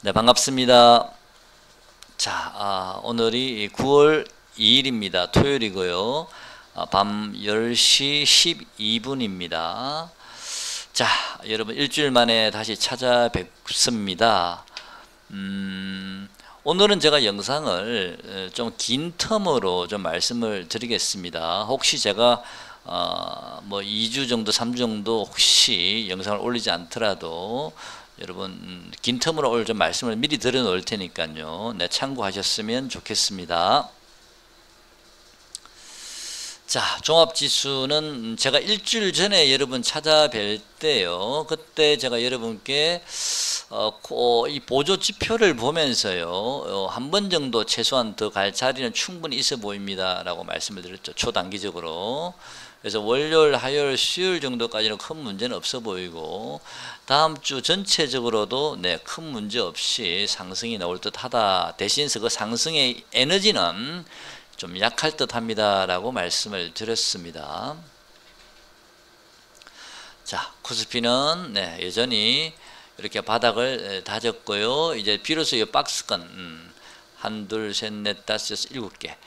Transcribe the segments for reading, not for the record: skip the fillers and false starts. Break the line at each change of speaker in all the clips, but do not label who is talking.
네, 반갑습니다. 자, 오늘이 9월 2일입니다. 토요일이고요. 밤 10시 12분입니다. 자, 여러분 일주일 만에 다시 찾아뵙습니다. 오늘은 제가 영상을 좀 긴 텀으로 좀 말씀을 드리겠습니다. 혹시 제가 뭐 2주 정도, 3주 정도 혹시 영상을 올리지 않더라도 여러분 긴 텀으로 오늘 좀 말씀을 미리 드려 놓을 테니까요. 네, 참고하셨으면 좋겠습니다. 자, 종합지수는 제가 일주일 전에 여러분 찾아뵐 때요. 그때 제가 여러분께 이 보조지표를 보면서요. 한 번 정도 최소한 더 갈 자리는 충분히 있어 보입니다. 라고 말씀을 드렸죠. 초단기적으로. 그래서 월요일, 화요일, 수요일 정도까지는 큰 문제는 없어 보이고 다음 주 전체적으로도 네, 큰 문제 없이 상승이 나올 듯하다. 대신서 그 상승의 에너지는 좀 약할 듯합니다. 라고 말씀을 드렸습니다. 자, 코스피는 네, 여전히 이렇게 바닥을 다졌고요. 이제 비로소 이 박스권 한, 둘, 셋, 넷, 다섯, 여섯, 일곱 개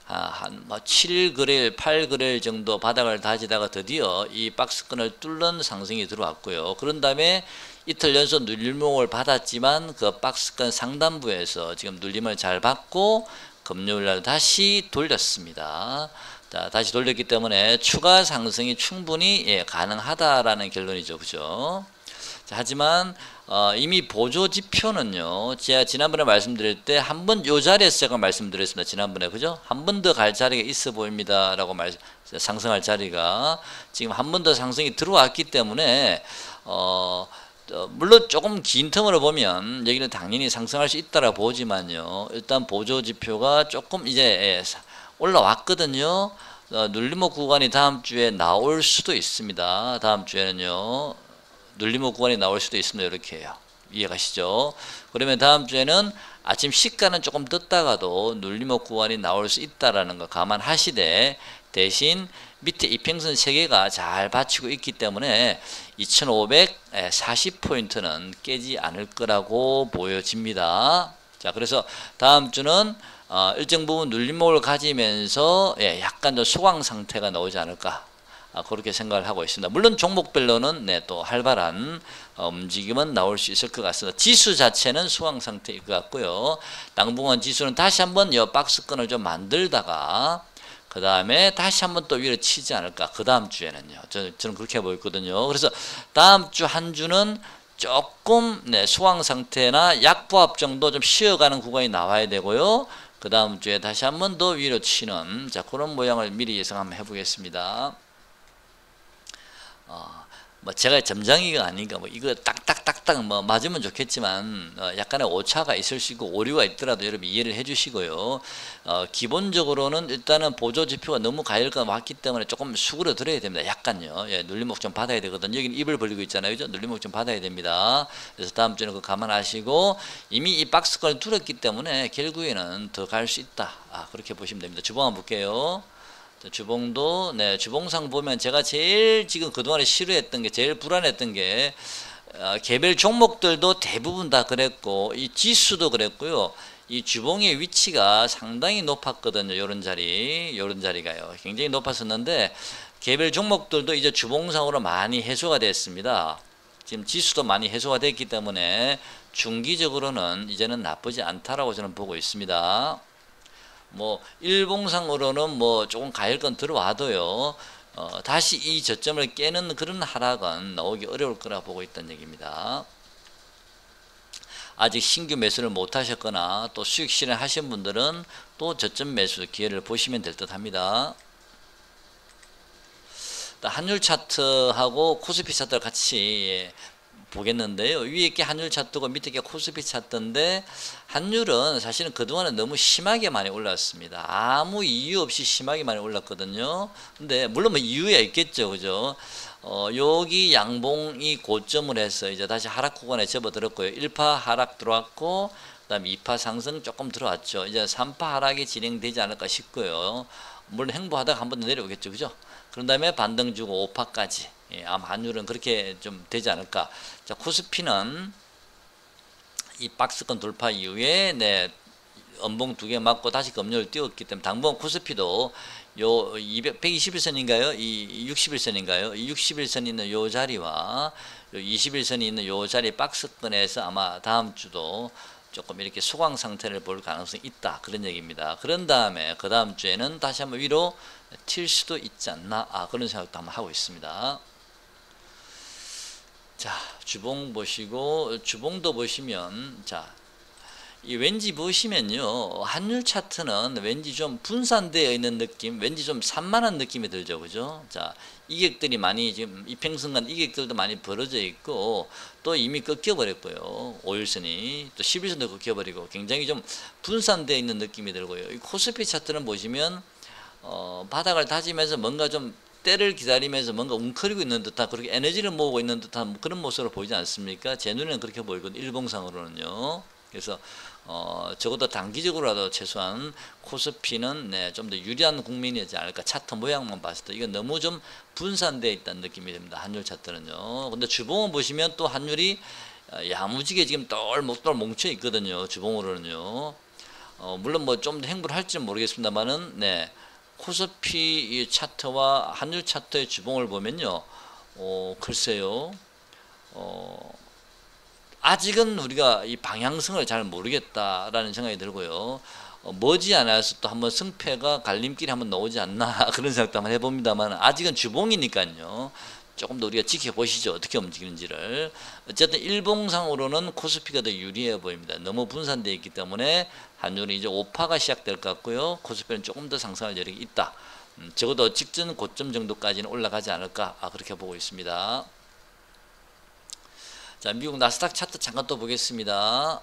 한 7그레일, 8그레일 정도 바닥을 다지다가 드디어 이 박스권을 뚫는 상승이 들어왔고요. 그런 다음에 이틀 연속 눌림목을 받았지만 그 박스권 상단부에서 지금 눌림을 잘 받고 금요일날 다시 돌렸습니다. 자, 다시 돌렸기 때문에 추가 상승이 충분히 가능하다라는 결론이죠. 그죠? 자, 하지만 이미 보조지표는요, 제가 지난번에 말씀드릴 때 한 번 요 자리에서 제가 말씀드렸습니다. 지난번에. 그죠? 한 번 더 갈 자리가 있어 보입니다. 라고 상승할 자리가 지금 한 번 더 상승이 들어왔기 때문에 물론 조금 긴 텀으로 보면 여기는 당연히 상승할 수 있다라고 보지만요, 일단 보조지표가 조금 이제 올라왔거든요. 눌림목 구간이 다음 주에 나올 수도 있습니다. 다음 주에는요, 눌림목 구간이 나올 수도 있습니다. 이렇게 해요. 이해가시죠? 그러면 다음 주에는 아침 시가는 조금 떴다가도 눌림목 구간이 나올 수 있다라는 거 감안하시되, 대신 밑에 이평선 3개가 잘 받치고 있기 때문에 2540포인트는 깨지 않을 거라고 보여집니다. 자, 그래서 다음 주는 일정 부분 눌림목을 가지면서 약간 더 소강 상태가 나오지 않을까, 그렇게 생각을 하고 있습니다. 물론 종목별로는 또 활발한 움직임은 나올 수 있을 것 같습니다. 지수 자체는 수강 상태일 것 같고요. 당분간 지수는 다시 한번 이 박스권을 좀 만들다가 그 다음에 다시 한번 또 위로 치지 않을까. 그 다음 주에는요. 저는 그렇게 보였거든요. 그래서 다음 주 한 주는 조금 수강 상태나 약보합 정도 좀 쉬어가는 구간이 나와야 되고요. 그 다음 주에 다시 한번 더 위로 치는, 자, 그런 모양을 미리 예상 한번 해보겠습니다. 뭐 제가 점장이가 아닌가, 뭐 이거 딱딱딱딱 뭐 맞으면 좋겠지만 약간의 오차가 있을 수 있고 오류가 있더라도 여러분 이해를 해주시고요. 기본적으로는 일단은 보조지표가 너무 가열가 왔기 때문에 조금 수그러들어야 됩니다. 약간요. 눌림목 좀 받아야 되거든요. 여기는 입을 벌리고 있잖아요. 그죠? 눌림목 좀 받아야 됩니다. 그래서 다음 주에는 그거 감안하시고, 이미 이 박스권을 뚫었기 때문에 결국에는 더 갈 수 있다. 그렇게 보시면 됩니다. 주봉 한번 볼게요. 주봉도 주봉상 보면 제가 제일 지금 그동안에 싫어했던 게, 제일 불안했던 게 개별 종목들도 대부분 다 그랬고 이 지수도 그랬고요. 이 주봉의 위치가 상당히 높았거든요. 요런 자리가요. 굉장히 높았었는데 개별 종목들도 이제 주봉상으로 많이 해소가 됐습니다. 지금 지수도 많이 해소가 됐기 때문에 중기적으로는 이제는 나쁘지 않다라고 저는 보고 있습니다. 뭐 일봉상으로는 뭐 조금 가열권 들어와도요, 다시 이 저점을 깨는 그런 하락은 나오기 어려울 거라 보고 있다는 얘기입니다. 아직 신규 매수를 못 하셨거나 또 수익 실현하신 분들은 또 저점 매수 기회를 보시면 될 듯 합니다. 환율 차트하고 코스피 차트를 같이 보겠는데요. 위에 게 환율 차트고 밑에 게 코스피 차트인데, 환율은 사실은 그동안은 너무 심하게 많이 올랐습니다. 아무 이유 없이 심하게 많이 올랐거든요. 근데 물론 뭐 이유가 있겠죠. 그죠? 여기 양봉이 고점을 해서 이제 다시 하락 구간에 접어들었고요. 1파 하락 들어왔고 그 다음에 2파 상승 조금 들어왔죠. 이제 3파 하락이 진행되지 않을까 싶고요. 물론 행보하다가 한 번 더 내려오겠죠. 그죠? 그런 다음에 반등 주고 5파까지. 아마 환율은 그렇게 좀 되지 않을까. 자, 코스피는 이 박스권 돌파 이후에 네, 연봉 2개 맞고 다시 급료를 띄웠기 때문에 당분 코스피도 요 121선인가요? 이 61선인가요? 이 61선이 있는 요 자리와 요 21선이 있는 요 자리 박스권에서 아마 다음 주도 조금 이렇게 소강 상태를 볼 가능성이 있다, 그런 얘기입니다. 그런 다음에 그 다음 주에는 다시 한번 위로 튈 수도 있지 않나, 그런 생각도 한번 하고 있습니다. 자, 주봉 보시고, 주봉도 보시면, 자, 이 왠지 보시면요, 환율 차트는 왠지 좀 분산되어 있는 느낌, 왠지 좀 산만한 느낌이 들죠, 그죠? 자, 이격들이 많이 지금 이평선간 이격들도 많이 벌어져 있고, 또 이미 꺾여버렸고요, 5일선이 또 11선도 꺾여버리고, 굉장히 좀 분산되어 있는 느낌이 들고요. 이 코스피 차트는 보시면 바닥을 다지면서 뭔가 좀 때를 기다리면서 뭔가 웅크리고 있는 듯한, 그렇게 에너지를 모으고 있는 듯한 그런 모습으로 보이지 않습니까? 제 눈에는 그렇게 보이거든요, 일봉상으로는요. 그래서 적어도 단기적으로라도 최소한 코스피는 네, 좀 더 유리한 국면이지 않을까. 차트 모양만 봤을 때 이건 너무 좀 분산되어 있다는 느낌이 듭니다, 환율 차트는요. 근데 주봉은 보시면 또 환율이 야무지게 지금 똘똘 뭉쳐 있거든요, 주봉으로는요. 물론 뭐 좀 더 행보를 할지는 모르겠습니다만은, 네, 코스피 차트와 환율 차트의 주봉을 보면요, 글쎄요, 아직은 우리가 이 방향성을 잘 모르겠다라는 생각이 들고요. 머지않아서 또 한번 승패가 갈림길이 한번 나오지 않나 그런 생각도 한번 해봅니다만, 아직은 주봉이니까요. 조금 더 우리가 지켜보시죠, 어떻게 움직이는지를. 어쨌든 일봉상으로는 코스피가 더 유리해 보입니다. 너무 분산되어 있기 때문에 환율이 이제 오파가 시작될 것 같고요, 코스피는 조금 더 상승할 여력이 있다. 적어도 직전 고점 정도까지는 올라가지 않을까, 그렇게 보고 있습니다. 자, 미국 나스닥 차트 잠깐 또 보겠습니다.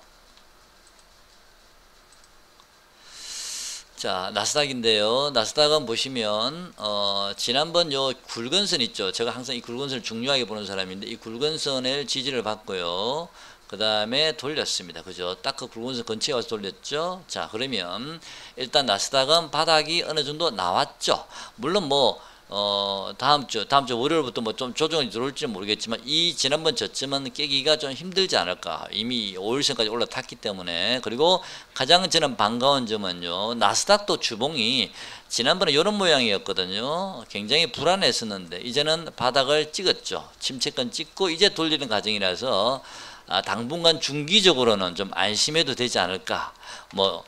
자, 나스닥인데요. 나스닥은 보시면 지난번 요 굵은 선 있죠. 제가 항상 이 굵은 선을 중요하게 보는 사람인데, 이 굵은 선을 지지를 받고요, 그 다음에 돌렸습니다, 그죠? 딱 그 굵은 선 근처에 와서 돌렸죠. 자, 그러면 일단 나스닥은 바닥이 어느 정도 나왔죠. 물론 뭐 다음 주 월요일부터 뭐 좀 조정이 들어올지 모르겠지만, 이 지난번 저점은 깨기가 좀 힘들지 않을까. 이미 5일선까지 올라탔기 때문에. 그리고 가장 저는 반가운 점은요, 나스닥도 주봉이 지난번에 이런 모양이었거든요. 굉장히 불안했었는데 이제는 바닥을 찍었죠. 침체권 찍고 이제 돌리는 과정이라서 당분간 중기적으로는 좀 안심해도 되지 않을까. 뭐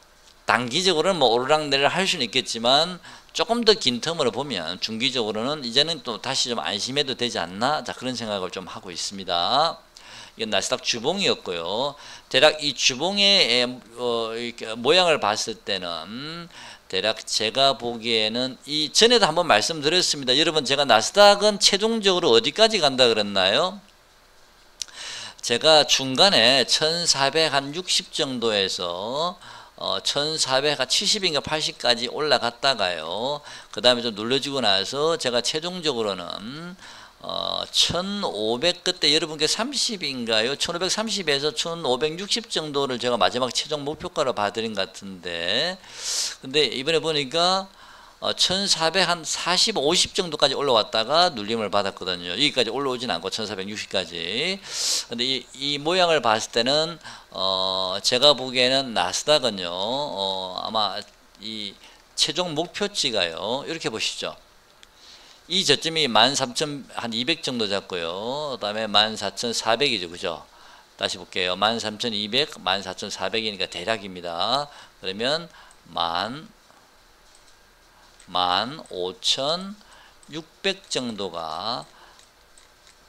단기적으로는 뭐 오르락내리락 할 수는 있겠지만, 조금 더 긴 텀으로 보면 중기적으로는 이제는 또 다시 좀 안심해도 되지 않나, 자, 그런 생각을 좀 하고 있습니다. 이건 나스닥 주봉이었고요. 대략 이 주봉의 모양을 봤을 때는 대략 제가 보기에는, 이 전에도 한번 말씀드렸습니다. 여러분, 제가 나스닥은 최종적으로 어디까지 간다 그랬나요? 제가 중간에 1460 정도에서 1470인가 80까지 올라갔다가요, 그 다음에 좀 눌러지고 나서 제가 최종적으로는 1500, 그때 여러분께 30인가요? 1530에서 1560 정도를 제가 마지막 최종 목표가로 봐드린 것 같은데, 근데 이번에 보니까 1440, 50 정도까지 올라왔다가 눌림을 받았거든요. 여기까지 올라오진 않고 1460까지. 근데 이 모양을 봤을 때는 제가 보기에는 나스닥은요, 아마 이 최종 목표치가요, 이렇게 보시죠. 이 저점이 13,200 정도 잡고요, 그 다음에 14,400이죠, 그죠? 다시 볼게요. 13,200, 14,400이니까 대략입니다. 그러면 15,600 정도가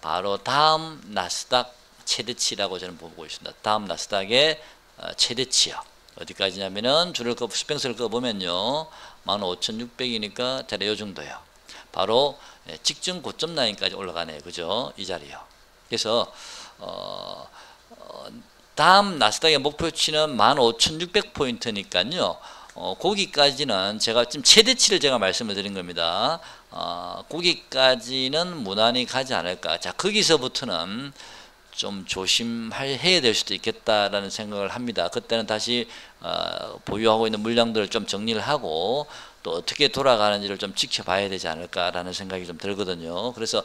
바로 다음 나스닥 최대치라고 저는 보고 있습니다. 다음 나스닥의 최대치요. 어디까지냐면은 줄을 수평선을 꺼보면요, 15,600이니까 대략 요 정도요. 바로 직전 고점 라인까지 올라가네요, 그죠? 이 자리요. 그래서 다음 나스닥의 목표치는 15,600포인트니까요. 거기까지는 제가 지금 최대치를 제가 말씀을 드린 겁니다. 거기까지는 무난히 가지 않을까. 자, 거기서부터는 좀 조심해야 될 수도 있겠다라는 생각을 합니다. 그때는 다시 보유하고 있는 물량들을 좀 정리를 하고 또 어떻게 돌아가는지를 좀 지켜봐야 되지 않을까라는 생각이 좀 들거든요. 그래서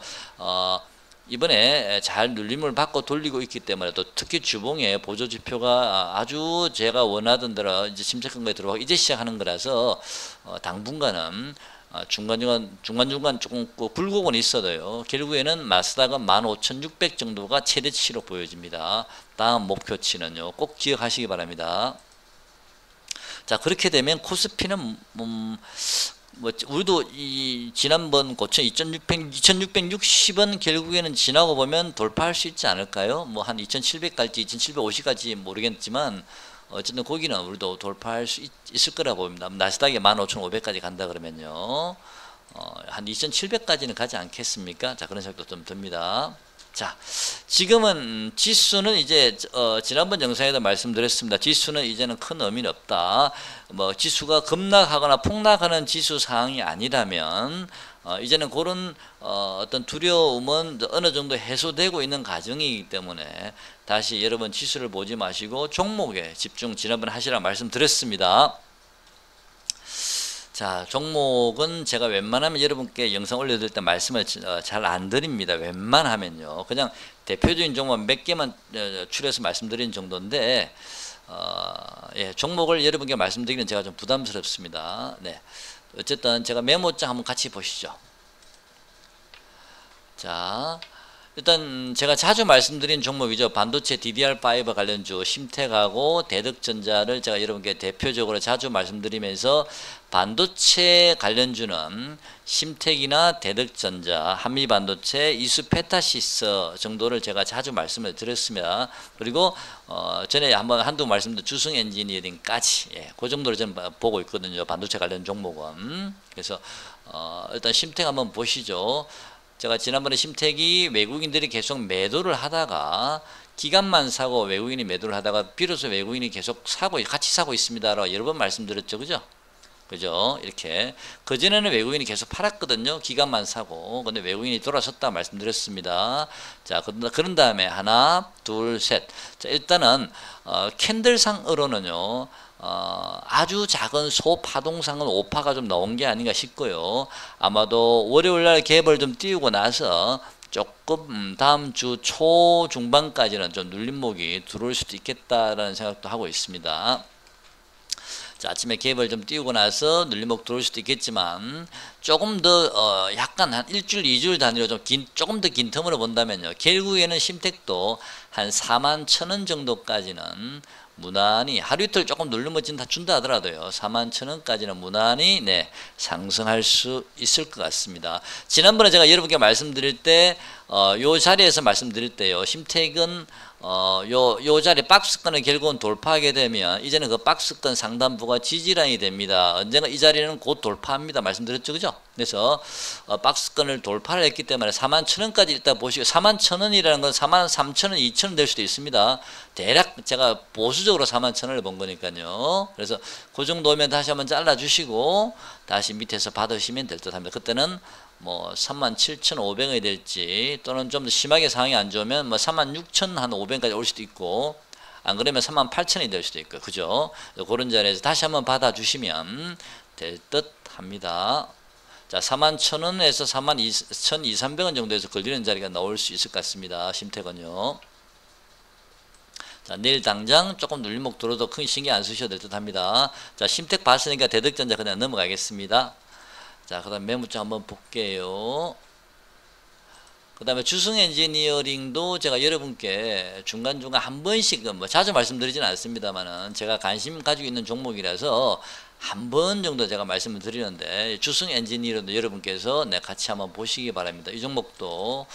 이번에 잘 눌림을 받고 돌리고 있기 때문에 또 특히 주봉의 보조지표가 아주 제가 원하던 대로 이제 침착한 거에 들어가고 이제 시작하는 거라서 당분간은 중간중간 조금 굴곡은 있어도요. 결국에는 마스닥은 15,600 정도가 최대치로 보여집니다. 다음 목표치는요. 꼭 기억하시기 바랍니다. 자, 그렇게 되면 코스피는 우리도 이 지난번 고점 2660은 결국에는 지나고 보면 돌파할 수 있지 않을까요? 뭐 한 2700 갈지 2750 갈지 모르겠지만 어쨌든 거기는 우리도 돌파할 수 있을 거라고 봅니다. 나스닥이 15,500까지 간다 그러면요. 한 2700까지는 가지 않겠습니까? 자, 그런 생각도 좀 듭니다. 자, 지금은 지수는 이제 지난번 영상에도 말씀드렸습니다. 지수는 이제는 큰 의미는 없다. 뭐 지수가 급락하거나 폭락하는 지수 상황이 아니라면 이제는 그런 어떤 두려움은 어느 정도 해소되고 있는 과정이기 때문에 다시 여러분 지수를 보지 마시고 종목에 집중 지난번에 하시라 말씀드렸습니다. 자, 종목은 제가 웬만하면 여러분께 영상 올려드릴 때 말씀을 잘 안 드립니다. 웬만하면요. 그냥 대표적인 종목 몇 개만 추려서 말씀드리는 정도인데 예, 종목을 여러분께 말씀드리기는 제가 좀 부담스럽습니다. 네. 어쨌든 제가 메모장 한번 같이 보시죠. 자, 일단 제가 자주 말씀드린 종목이죠. 반도체 DDR5 관련주 심택하고 대덕전자를 제가 여러분께 대표적으로 자주 말씀드리면서 반도체 관련주는 심택이나 대덕전자, 한미반도체, 이수페타시스 정도를 제가 자주 말씀을 드렸습니다. 그리고 전에 한두 말씀드린 주승엔지니어링까지 그 정도로 저는 보고 있거든요. 반도체 관련 종목은. 그래서 일단 심택 한번 보시죠. 제가 지난번에 심택이 외국인들이 계속 매도를 하다가 기간만 사고 외국인이 매도를 하다가 비로소 외국인이 계속 같이 사고 있습니다라고 여러 번 말씀드렸죠. 그죠? 이렇게. 그전에는 외국인이 계속 팔았거든요. 기간만 사고. 근데 외국인이 돌아섰다 말씀드렸습니다. 자, 그런 다음에 하나, 둘, 셋. 자, 일단은, 캔들상으로는요, 아주 작은 소파동상은 오파가 좀 나온 게 아닌가 싶고요. 아마도 월요일날 갭을 좀 띄우고 나서 조금 다음 주 초중반까지는 좀 눌림목이 들어올 수도 있겠다라는 생각도 하고 있습니다. 자, 아침에 갭을 좀 띄우고 나서 눌림목 들어올 수도 있겠지만 조금 더 약간 한 일주일, 2주일 단위로 조금 더 긴 텀으로 본다면요. 결국에는 심택도 한 41,000원 정도까지는 무난히 하루 이틀 조금 눌림목 다 준다 하더라도요. 41,000원까지는 무난히 상승할 수 있을 것 같습니다. 지난번에 제가 여러분께 말씀드릴 때 요 자리에서 말씀드릴 때요. 심택은 요 자리 박스권을 결국은 돌파하게 되면 이제는 그 박스권 상단부가 지지라인이 됩니다. 언젠가 이 자리는 곧 돌파합니다. 말씀드렸죠. 그죠? 그래서 박스권을 돌파를 했기 때문에 41,000원까지 일단 보시고 41,000원이라는 건 43,000원, 2,000원 될 수도 있습니다. 대략 제가 보수적으로 41,000원을 본 거니까요. 그래서 그 정도면 다시 한번 잘라주시고 다시 밑에서 받으시면 될 듯 합니다. 그때는 뭐 37,500원이 될지 또는 좀 더 심하게 상황이 안 좋으면 뭐 36,500원까지 올 수도 있고 안 그러면 38,000원이 될 수도 있고 그죠? 그런 자리에서 다시 한번 받아주시면 될 듯 합니다. 자, 41,000원에서 42,300원 정도에서 걸리는 자리가 나올 수 있을 것 같습니다. 심택은요. 자, 내일 당장 조금 눌림목 들어도 큰 신경 안 쓰셔도 될 듯 합니다. 자, 심택 봤으니까 대덕전자 그냥 넘어가겠습니다. 자, 그 다음 메모장 한번 볼게요. 그 다음에 주승엔지니어링도 제가 여러분께 중간중간 한 번씩 뭐 자주 말씀드리지는 않습니다만은 제가 관심 가지고 있는 종목이라서 한 번 정도 제가 말씀을 드리는데 주승엔지니어링도 여러분께서 같이 한번 보시기 바랍니다. 이 종목도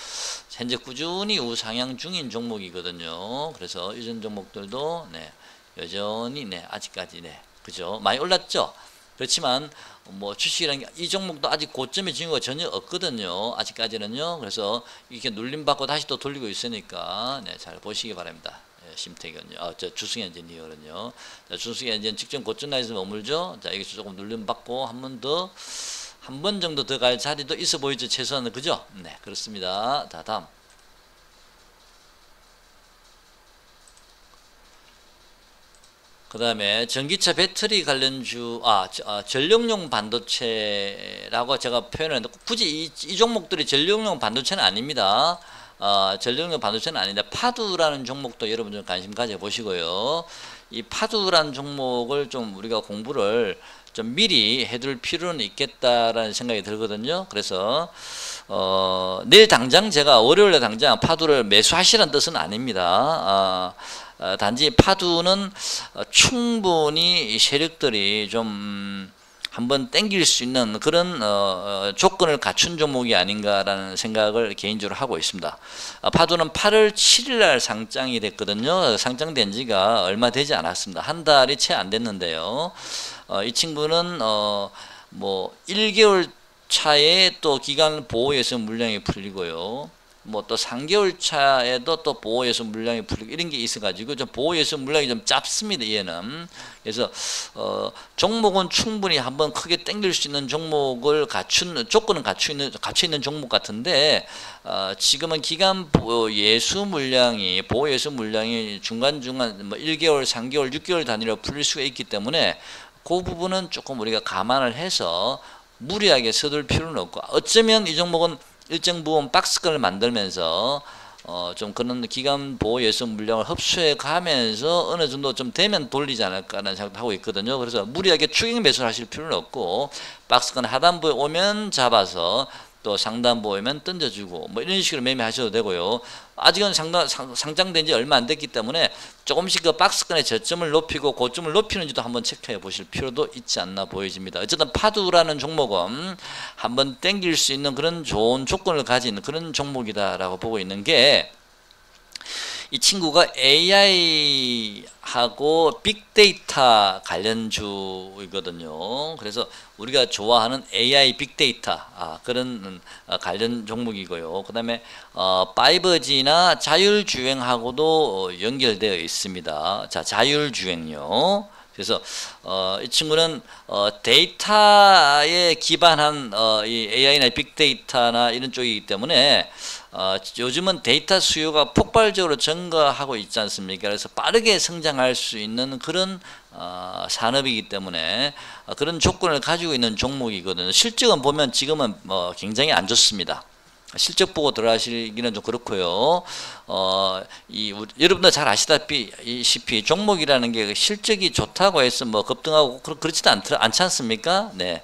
현재 꾸준히 우상향 중인 종목이거든요. 그래서 이전 종목들도 여전히 아직까지 그죠? 많이 올랐죠? 그렇지만 뭐 주식이라는 게 이 종목도 아직 고점에 징후가 전혀 없거든요. 아직까지는요. 그래서 이렇게 눌림받고 다시 또 돌리고 있으니까 잘 보시기 바랍니다. 심택은요. 주승엔지니어는요. 주승엔지니어 직전 고점 라인에서 머물죠. 자, 여기서 조금 눌림받고 한 번 정도 더 갈 자리도 있어 보이죠. 최소한 그죠? 네, 그렇습니다. 자, 다음. 그 다음에 전기차 배터리 관련주, 전력용 반도체라고 제가 표현을 했는데, 굳이 이 종목들이 전력용 반도체는 아닙니다. 전력용 반도체는 아닌데 파두라는 종목도 여러분 좀 관심 가져 보시고요. 이 파두라는 종목을 좀 우리가 공부를 좀 미리 해둘 필요는 있겠다라는 생각이 들거든요. 그래서 내일 당장 제가 월요일에 당장 파두를 매수하시라는 뜻은 아닙니다. 단지 파두는 충분히 세력들이 좀 한번 땡길 수 있는 그런 조건을 갖춘 종목이 아닌가라는 생각을 개인적으로 하고 있습니다. 파두는 8월 7일 날 상장이 됐거든요. 상장된 지가 얼마 되지 않았습니다. 한 달이 채 안 됐는데요. 이 친구는 뭐 1개월 차에 또 기간 보호예수 물량이 풀리고요. 뭐 또 3개월 차에도 또 보호예수 물량이 풀리고 이런 게 있어가지고 좀 보호예수 물량이 좀 짧습니다. 얘는. 그래서 종목은 충분히 한번 크게 땡길 수 있는 종목을 갖춘 조건은 갖춰 있는 종목 같은데 지금은 기간 예수 물량이 보호예수 물량이 중간중간 뭐 1개월, 3개월, 6개월 단위로 풀릴 수가 있기 때문에 그 부분은 조금 우리가 감안을 해서 무리하게 서둘 필요는 없고 어쩌면 이 종목은 일정 부분 박스권을 만들면서 좀 그런 기간 보호 예수 물량을 흡수해 가면서 어느 정도 좀 되면 돌리지 않을까라는 생각도 하고 있거든요. 그래서 무리하게 추격 매수를 하실 필요는 없고 박스권 하단부에 오면 잡아서 또 상단부에 오면 던져주고 뭐 이런 식으로 매매하셔도 되고요. 아직은 상장된 지 얼마 안 됐기 때문에 조금씩 그 박스권의 저점을 높이고 고점을 높이는지도 한번 체크해 보실 필요도 있지 않나 보여집니다. 어쨌든 파두라는 종목은 한번 땡길 수 있는 그런 좋은 조건을 가진 그런 종목이다라고 보고 있는 게 이 친구가 AI하고 빅데이터 관련주이거든요. 그래서 우리가 좋아하는 AI 빅데이터 그런 관련 종목이고요. 그 다음에 5G나 자율주행하고도 연결되어 있습니다. 자, 자율주행요. 그래서 이 친구는 데이터에 기반한 이 AI나 빅데이터나 이런 쪽이기 때문에 요즘은 데이터 수요가 폭발적으로 증가하고 있지 않습니까? 그래서 빠르게 성장할 수 있는 그런 산업이기 때문에 그런 조건을 가지고 있는 종목이거든요. 실적은 보면 지금은 굉장히 안 좋습니다. 실적 보고 들어가시기는 좀 그렇고요. 여러분들 잘 아시다시피 종목이라는 게 실적이 좋다고 해서 뭐 급등하고 그렇지도 않지 않습니까? 네.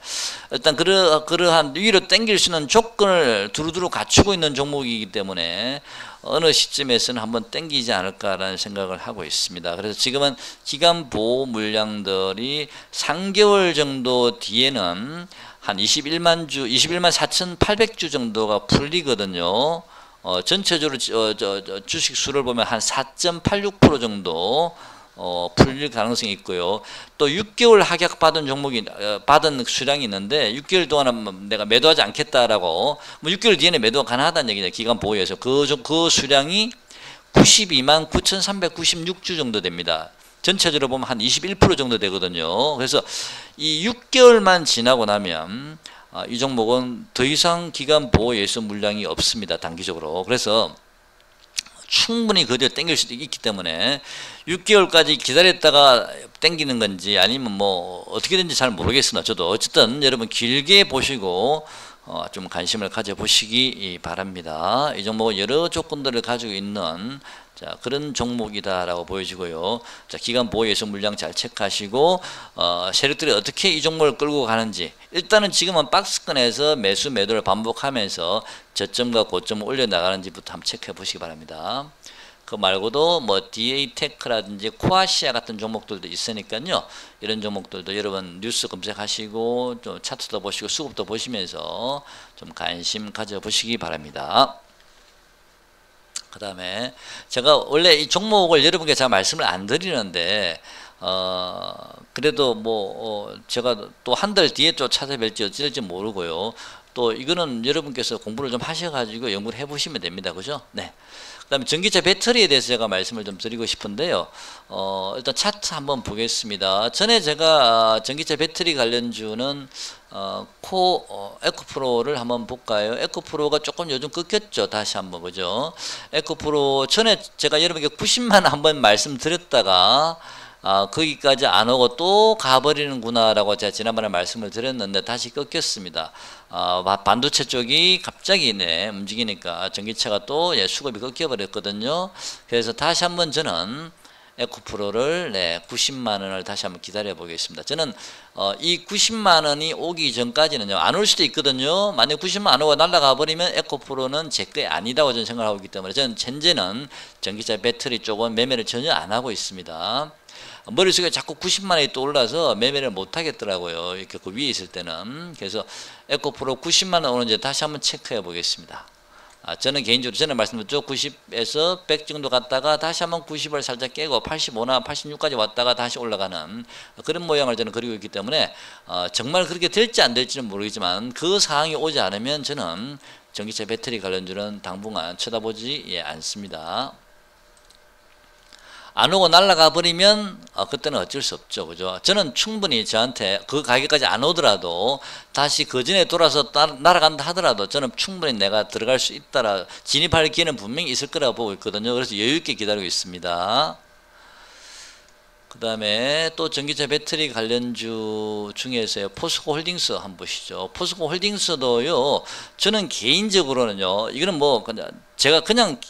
일단 그러한 위로 당길 수 있는 조건을 두루두루 갖추고 있는 종목이기 때문에 어느 시점에서는 한번 당기지 않을까라는 생각을 하고 있습니다. 그래서 지금은 기간 보호 물량들이 3개월 정도 뒤에는 한 21만 4,800주 정도가 풀리거든요. 전체적으로 주식 수를 보면 한 4.86% 정도 풀릴 가능성이 있고요. 또 6개월 하락 받은 종목이 받은 수량이 있는데 6개월 동안은 내가 매도하지 않겠다라고 뭐 6개월 뒤에는 매도가 가능하다는 얘기죠. 기간 보호에서 그 수량이 92만 9,396주 정도 됩니다. 전체적으로 보면 한 21% 정도 되거든요. 그래서 이 6개월만 지나고 나면 이 종목은 더 이상 기간 보호 예수 물량이 없습니다. 단기적으로. 그래서 충분히 그대로 땡길 수도 있기 때문에 6개월까지 기다렸다가 땡기는 건지 아니면 뭐 어떻게든지 잘 모르겠으나 저도 어쨌든 여러분 길게 보시고 좀 관심을 가져보시기 바랍니다. 이 종목은 여러 조건들을 가지고 있는 그런 종목이다라고 보여지고요. 기간 보호 예수 물량 잘 체크하시고 세력들이 어떻게 이 종목을 끌고 가는지 일단은 지금은 박스권에서 매수 매도를 반복하면서 저점과 고점을 올려나가는지부터 한번 체크해 보시기 바랍니다. 그 말고도 뭐 DA테크라든지 코아시아 같은 종목들도 있으니까요. 이런 종목들도 여러분 뉴스 검색하시고 좀 차트도 보시고 수급도 보시면서 좀 관심 가져보시기 바랍니다. 그 다음에 제가 원래 이 종목을 여러분께 제가 말씀을 안 드리는데 그래도 뭐 제가 또 한 달 뒤에 또 찾아뵐지 어찌될지 모르고요. 또 이거는 여러분께서 공부를 좀 하셔가지고 연구를 해보시면 됩니다. 그죠? 네. 그 다음에 전기차 배터리에 대해서 제가 말씀을 좀 드리고 싶은데요. 일단 차트 한번 보겠습니다. 전에 제가 전기차 배터리 관련주는 에코프로를 한번 볼까요? 에코프로가 조금 요즘 꺾였죠. 다시 한번 보죠. 에코프로 전에 제가 여러분께 90만 한번 말씀드렸다가 거기까지 안 오고 또 가버리는구나 라고 제가 지난번에 말씀을 드렸는데 다시 꺾였습니다. 반도체 쪽이 갑자기 움직이니까 전기차가 또 수급이 꺾여버렸거든요. 그래서 다시 한번 저는 에코프로를 90만원을 다시 한번 기다려 보겠습니다. 저는 이 90만원이 오기 전까지는요, 안 올 수도 있거든요. 만약 90만원 안 오고 날아가 버리면 에코프로는 제 게 아니다고 저는 생각하고 있기 때문에 저는 현재는 전기차 배터리 쪽은 매매를 전혀 안 하고 있습니다. 머릿속에 자꾸 90만원이 또 올라서 매매를 못 하겠더라고요. 이렇게 그 위에 있을 때는. 그래서 에코프로 90만원 오는지 다시 한번 체크해 보겠습니다. 저는 개인적으로 전에 말씀드렸죠. 90에서 100 정도 갔다가 다시 한번 90을 살짝 깨고 85나 86까지 왔다가 다시 올라가는 그런 모양을 저는 그리고 있기 때문에 정말 그렇게 될지 안 될지는 모르겠지만 그 상황이 오지 않으면 저는 전기차 배터리 관련주는 당분간 쳐다보지 않습니다. 안 오고 날아가 버리면 그때는 어쩔 수 없죠. 그죠? 저는 충분히 저한테 그 가격까지 안 오더라도 다시 그 전에 돌아서 날아간다 하더라도 저는 충분히 내가 들어갈 수 있다라 진입할 기회는 분명히 있을 거라고 보고 있거든요. 그래서 여유 있게 기다리고 있습니다. 그 다음에 또 전기차 배터리 관련주 중에서요, 포스코 홀딩스 한번 보시죠. 포스코 홀딩스도요, 저는 개인적으로는요, 이거는 뭐 제가 그냥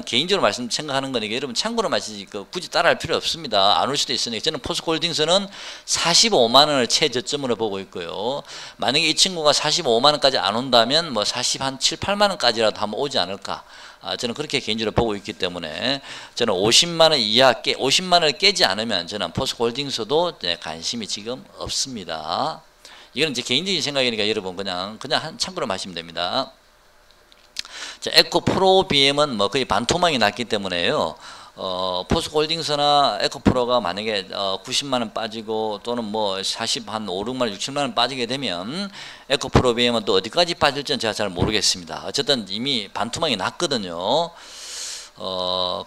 개인적으로 생각하는 거니까 여러분 참고로 마시지 굳이 따라할 필요 없습니다. 안 올 수도 있으니까 저는 포스코홀딩스는 45만원을 최저점으로 보고 있고요. 만약에 이 친구가 45만원까지 안 온다면 뭐 47, 8만원까지라도 한번 오지 않을까. 저는 그렇게 개인적으로 보고 있기 때문에 저는 50만원 이하 50만원을 깨지 않으면 저는 포스코홀딩스도 관심이 지금 없습니다. 이건 제 개인적인 생각이니까 여러분 그냥 참고로 마시면 됩니다. 자, 에코프로 BM은 뭐 거의 반토막이 났기 때문에요. 포스코홀딩스나 에코프로가 만약에 90만원 빠지고 또는 뭐 40한 5, 6만원, 6, 7만원 빠지게 되면 에코프로 BM은 또 어디까지 빠질지는 제가 잘 모르겠습니다. 어쨌든 이미 반토막이 났거든요.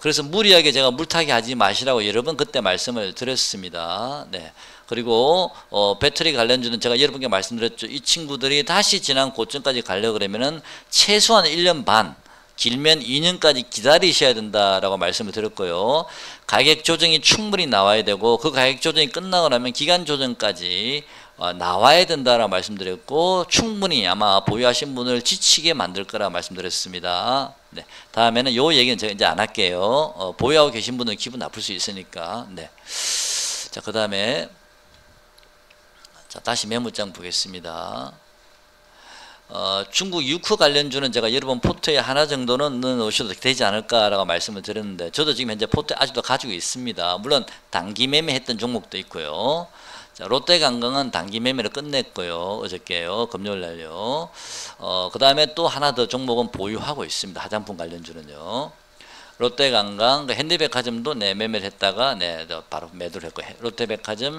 그래서 무리하게 제가 물타기 하지 마시라고 여러 번 그때 말씀을 드렸습니다. 네. 그리고 배터리 관련주는 제가 여러분께 말씀드렸죠. 이 친구들이 다시 지난 고점까지 가려고 그러면은 최소한 1년 반, 길면 2년까지 기다리셔야 된다라고 말씀을 드렸고요. 가격 조정이 충분히 나와야 되고 그 가격 조정이 끝나고 나면 기간 조정까지 나와야 된다라고 말씀드렸고 충분히 아마 보유하신 분을 지치게 만들 거라 말씀드렸습니다. 네. 다음에는 요 얘기는 제가 이제 안 할게요. 보유하고 계신 분은 기분 나쁠 수 있으니까. 네. 자, 그 다음에 자, 다시 메모장 보겠습니다. 중국 유크 관련주는 제가 여러분 포트에 하나 정도는 넣으셔도 되지 않을까라고 말씀을 드렸는데 저도 지금 현재 포트에 아직도 가지고 있습니다. 물론 단기 매매했던 종목도 있고요. 자, 롯데관광은 단기 매매를 끝냈고요. 어저께요. 금요일날요. 그 다음에 또 하나 더 종목은 보유하고 있습니다. 화장품 관련주는요. 롯데관광, 현대백화점도 매매를 했다가 바로 매도를 했고 롯데백화점,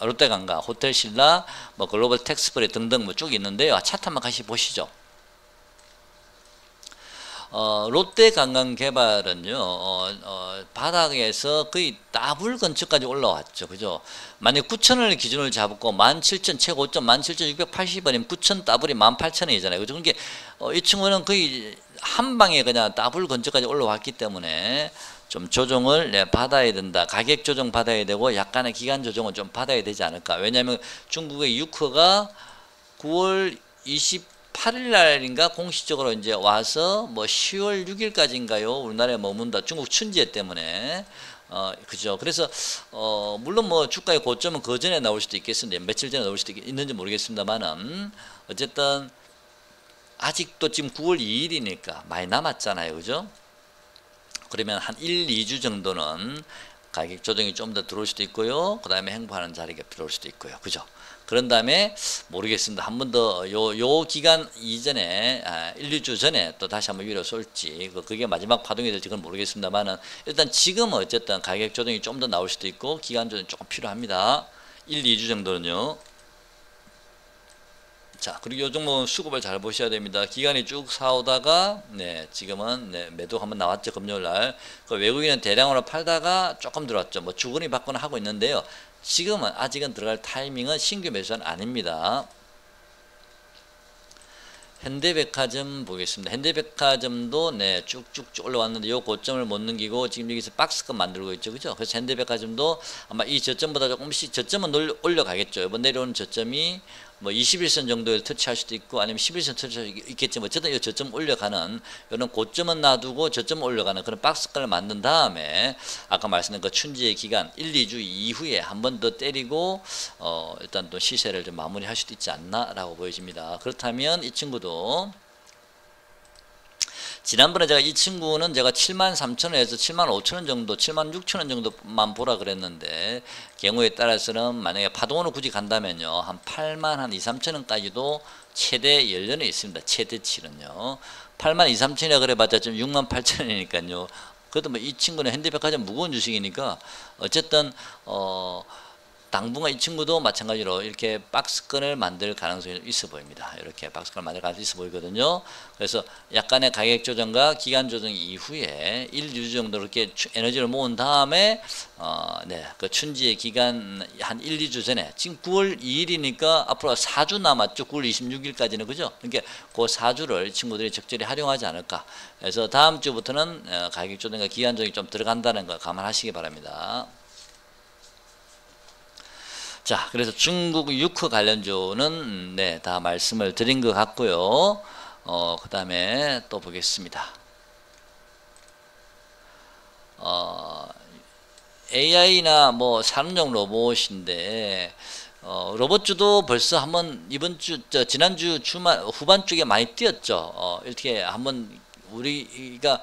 롯데관광, 호텔신라, 뭐 글로벌 텍스프리 등등 뭐 쭉 있는데요. 차트 한번 같이 보시죠. 롯데관광개발은요 바닥에서 거의 따블 근처까지 올라왔죠. 그죠? 만약 9,000원을 기준으로 잡고 17,000 최고점 17,680원이면 9,000 따블이 18,000원이잖아요. 그죠? 그러니까 이 친구는 거의 한 방에 그냥 따블 근처까지 올라왔기 때문에 좀 조정을 받아야 된다. 가격 조정 받아야 되고 약간의 기간 조정은 좀 받아야 되지 않을까. 왜냐하면 중국의 유커가 9월 28일 날인가 공식적으로 이제 와서 뭐 10월 6일까지인가요? 우리나라에 머문다. 중국 춘제 때문에. 그죠. 그래서, 물론 뭐 주가의 고점은 그 전에 나올 수도 있겠습니다. 며칠 전에 나올 수도 있는지 모르겠습니다만은, 어쨌든, 아직도 지금 9월 2일이니까 많이 남았잖아요. 그죠? 그러면 한 1, 2주 정도는 가격 조정이 좀 더 들어올 수도 있고요. 그 다음에 행보하는 자리가 필요할 수도 있고요. 그죠? 그런 다음에 모르겠습니다. 한 번 더 요 기간 이전에 1, 2주 전에 또 다시 한번 위로 쏠지 그게 마지막 파동이 될지 그건 모르겠습니다만은 일단 지금은 어쨌든 가격 조정이 좀 더 나올 수도 있고 기간 조정이 조금 필요합니다. 1, 2주 정도는요. 자, 그리고 요 종목은 수급을 잘 보셔야 됩니다. 기간이 쭉 사오다가, 지금은, 매도 한번 나왔죠, 금요일 날. 그 외국인은 대량으로 팔다가 조금 들어왔죠. 뭐, 주거니 받거나 하고 있는데요. 지금은, 아직은 들어갈 타이밍은 신규 매수는 아닙니다. 현대백화점 보겠습니다. 현대백화점도 네 쭉쭉 올라왔는데 요 고점을 못 넘기고 지금 여기서 박스권 만들고 있죠, 그죠? 그래서 현대백화점도 아마 이 저점보다 조금씩 저점은 올려가겠죠. 이번 내려오는 저점이 뭐 21선 정도에 터치할 수도 있고 아니면 11선 터치할 수 있겠지만 어쨌든 이 저점 올려가는 이런 고점은 놔두고 저점 올려가는 그런 박스권을 만든 다음에 아까 말씀드린 그 춘지의 기간 1, 2주 이후에 한 번 더 때리고 일단 또 시세를 좀 마무리할 수도 있지 않나라고 보여집니다. 그렇다면 이 친구도 지난번에 제가 이 친구는 제가 73,000원에서 75,000원 정도, 76,000원 정도만 보라 그랬는데 경우에 따라서는 만약에 파동으로 굳이 간다면요 한 8만 한 2, 3,000원까지도 최대 연련에 있습니다. 최대치는요 8만 2, 3,000원이라 그래봤자 지금 6만 8,000원이니까요. 그래도 뭐 이 친구는 현대백화점 무거운 주식이니까 어쨌든 당분간 이 친구도 마찬가지로 이렇게 박스권을 만들 가능성이 있어 보입니다. 이렇게 박스권을 만들 가능성이 있어 보이거든요. 그래서 약간의 가격 조정과 기간 조정 이후에 1, 2주 정도 이렇게 에너지를 모은 다음에 그 춘지의 기간 한 1, 2주 전에 지금 9월 2일이니까 앞으로 4주 남았죠. 9월 26일까지는 그죠? 그러니까 그 4주를 이 친구들이 적절히 활용하지 않을까. 그래서 다음 주부터는 가격 조정과 기간 조정이 좀 들어간다는 거 감안하시기 바랍니다. 자, 그래서 중국 유크 관련주는 다 말씀을 드린 것 같고요. 그 다음에 또 보겠습니다. AI나 뭐 산업용 로봇인데 로봇주도 벌써 한번 지난주 주말 후반 쪽에 많이 뛰었죠. 이렇게 한번 우리가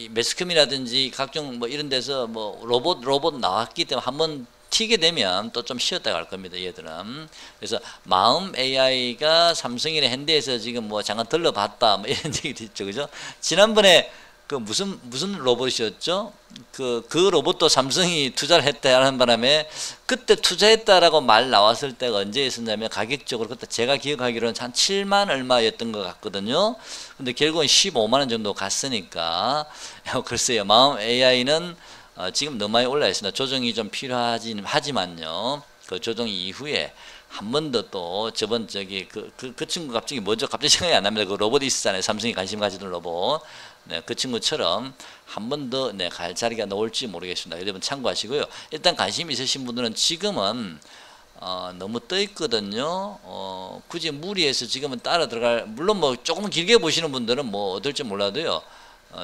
매스컴이라든지 각종 뭐 이런 데서 뭐 로봇 나왔기 때문에 한번 튀게 되면 또 좀 쉬었다 갈 겁니다. 얘들은. 그래서 마음 AI가 삼성이나 현대에서 지금 뭐 잠깐 들러봤다 뭐 이런 얘기도 있죠, 그죠? 지난번에 그 무슨 로봇이었죠? 그 로봇도 삼성이 투자를 했다 하는 바람에 그때 투자했다라고 말 나왔을 때가 언제 있었냐면 가격적으로 그때 제가 기억하기로는 한 7만 얼마였던 것 같거든요. 근데 결국은 15만 원 정도 갔으니까 글쎄요. 마음 AI는 지금 너무 많이 올라 있습니다. 조정이 좀 필요하긴 하지만요. 그 조정 이후에 한 번 더 또 저번 그 친구 갑자기 뭐죠? 갑자기 생각이 안 납니다. 그 로봇 있었잖아요. 삼성이 관심 가지던 로봇. 네, 그 친구처럼 한 번 더 갈 자리가 나올지 모르겠습니다. 여러분 참고하시고요. 일단 관심 있으신 분들은 지금은 너무 떠 있거든요. 굳이 무리해서 지금은 따라 들어갈, 물론 뭐 조금 길게 보시는 분들은 뭐 어떨지 몰라도요.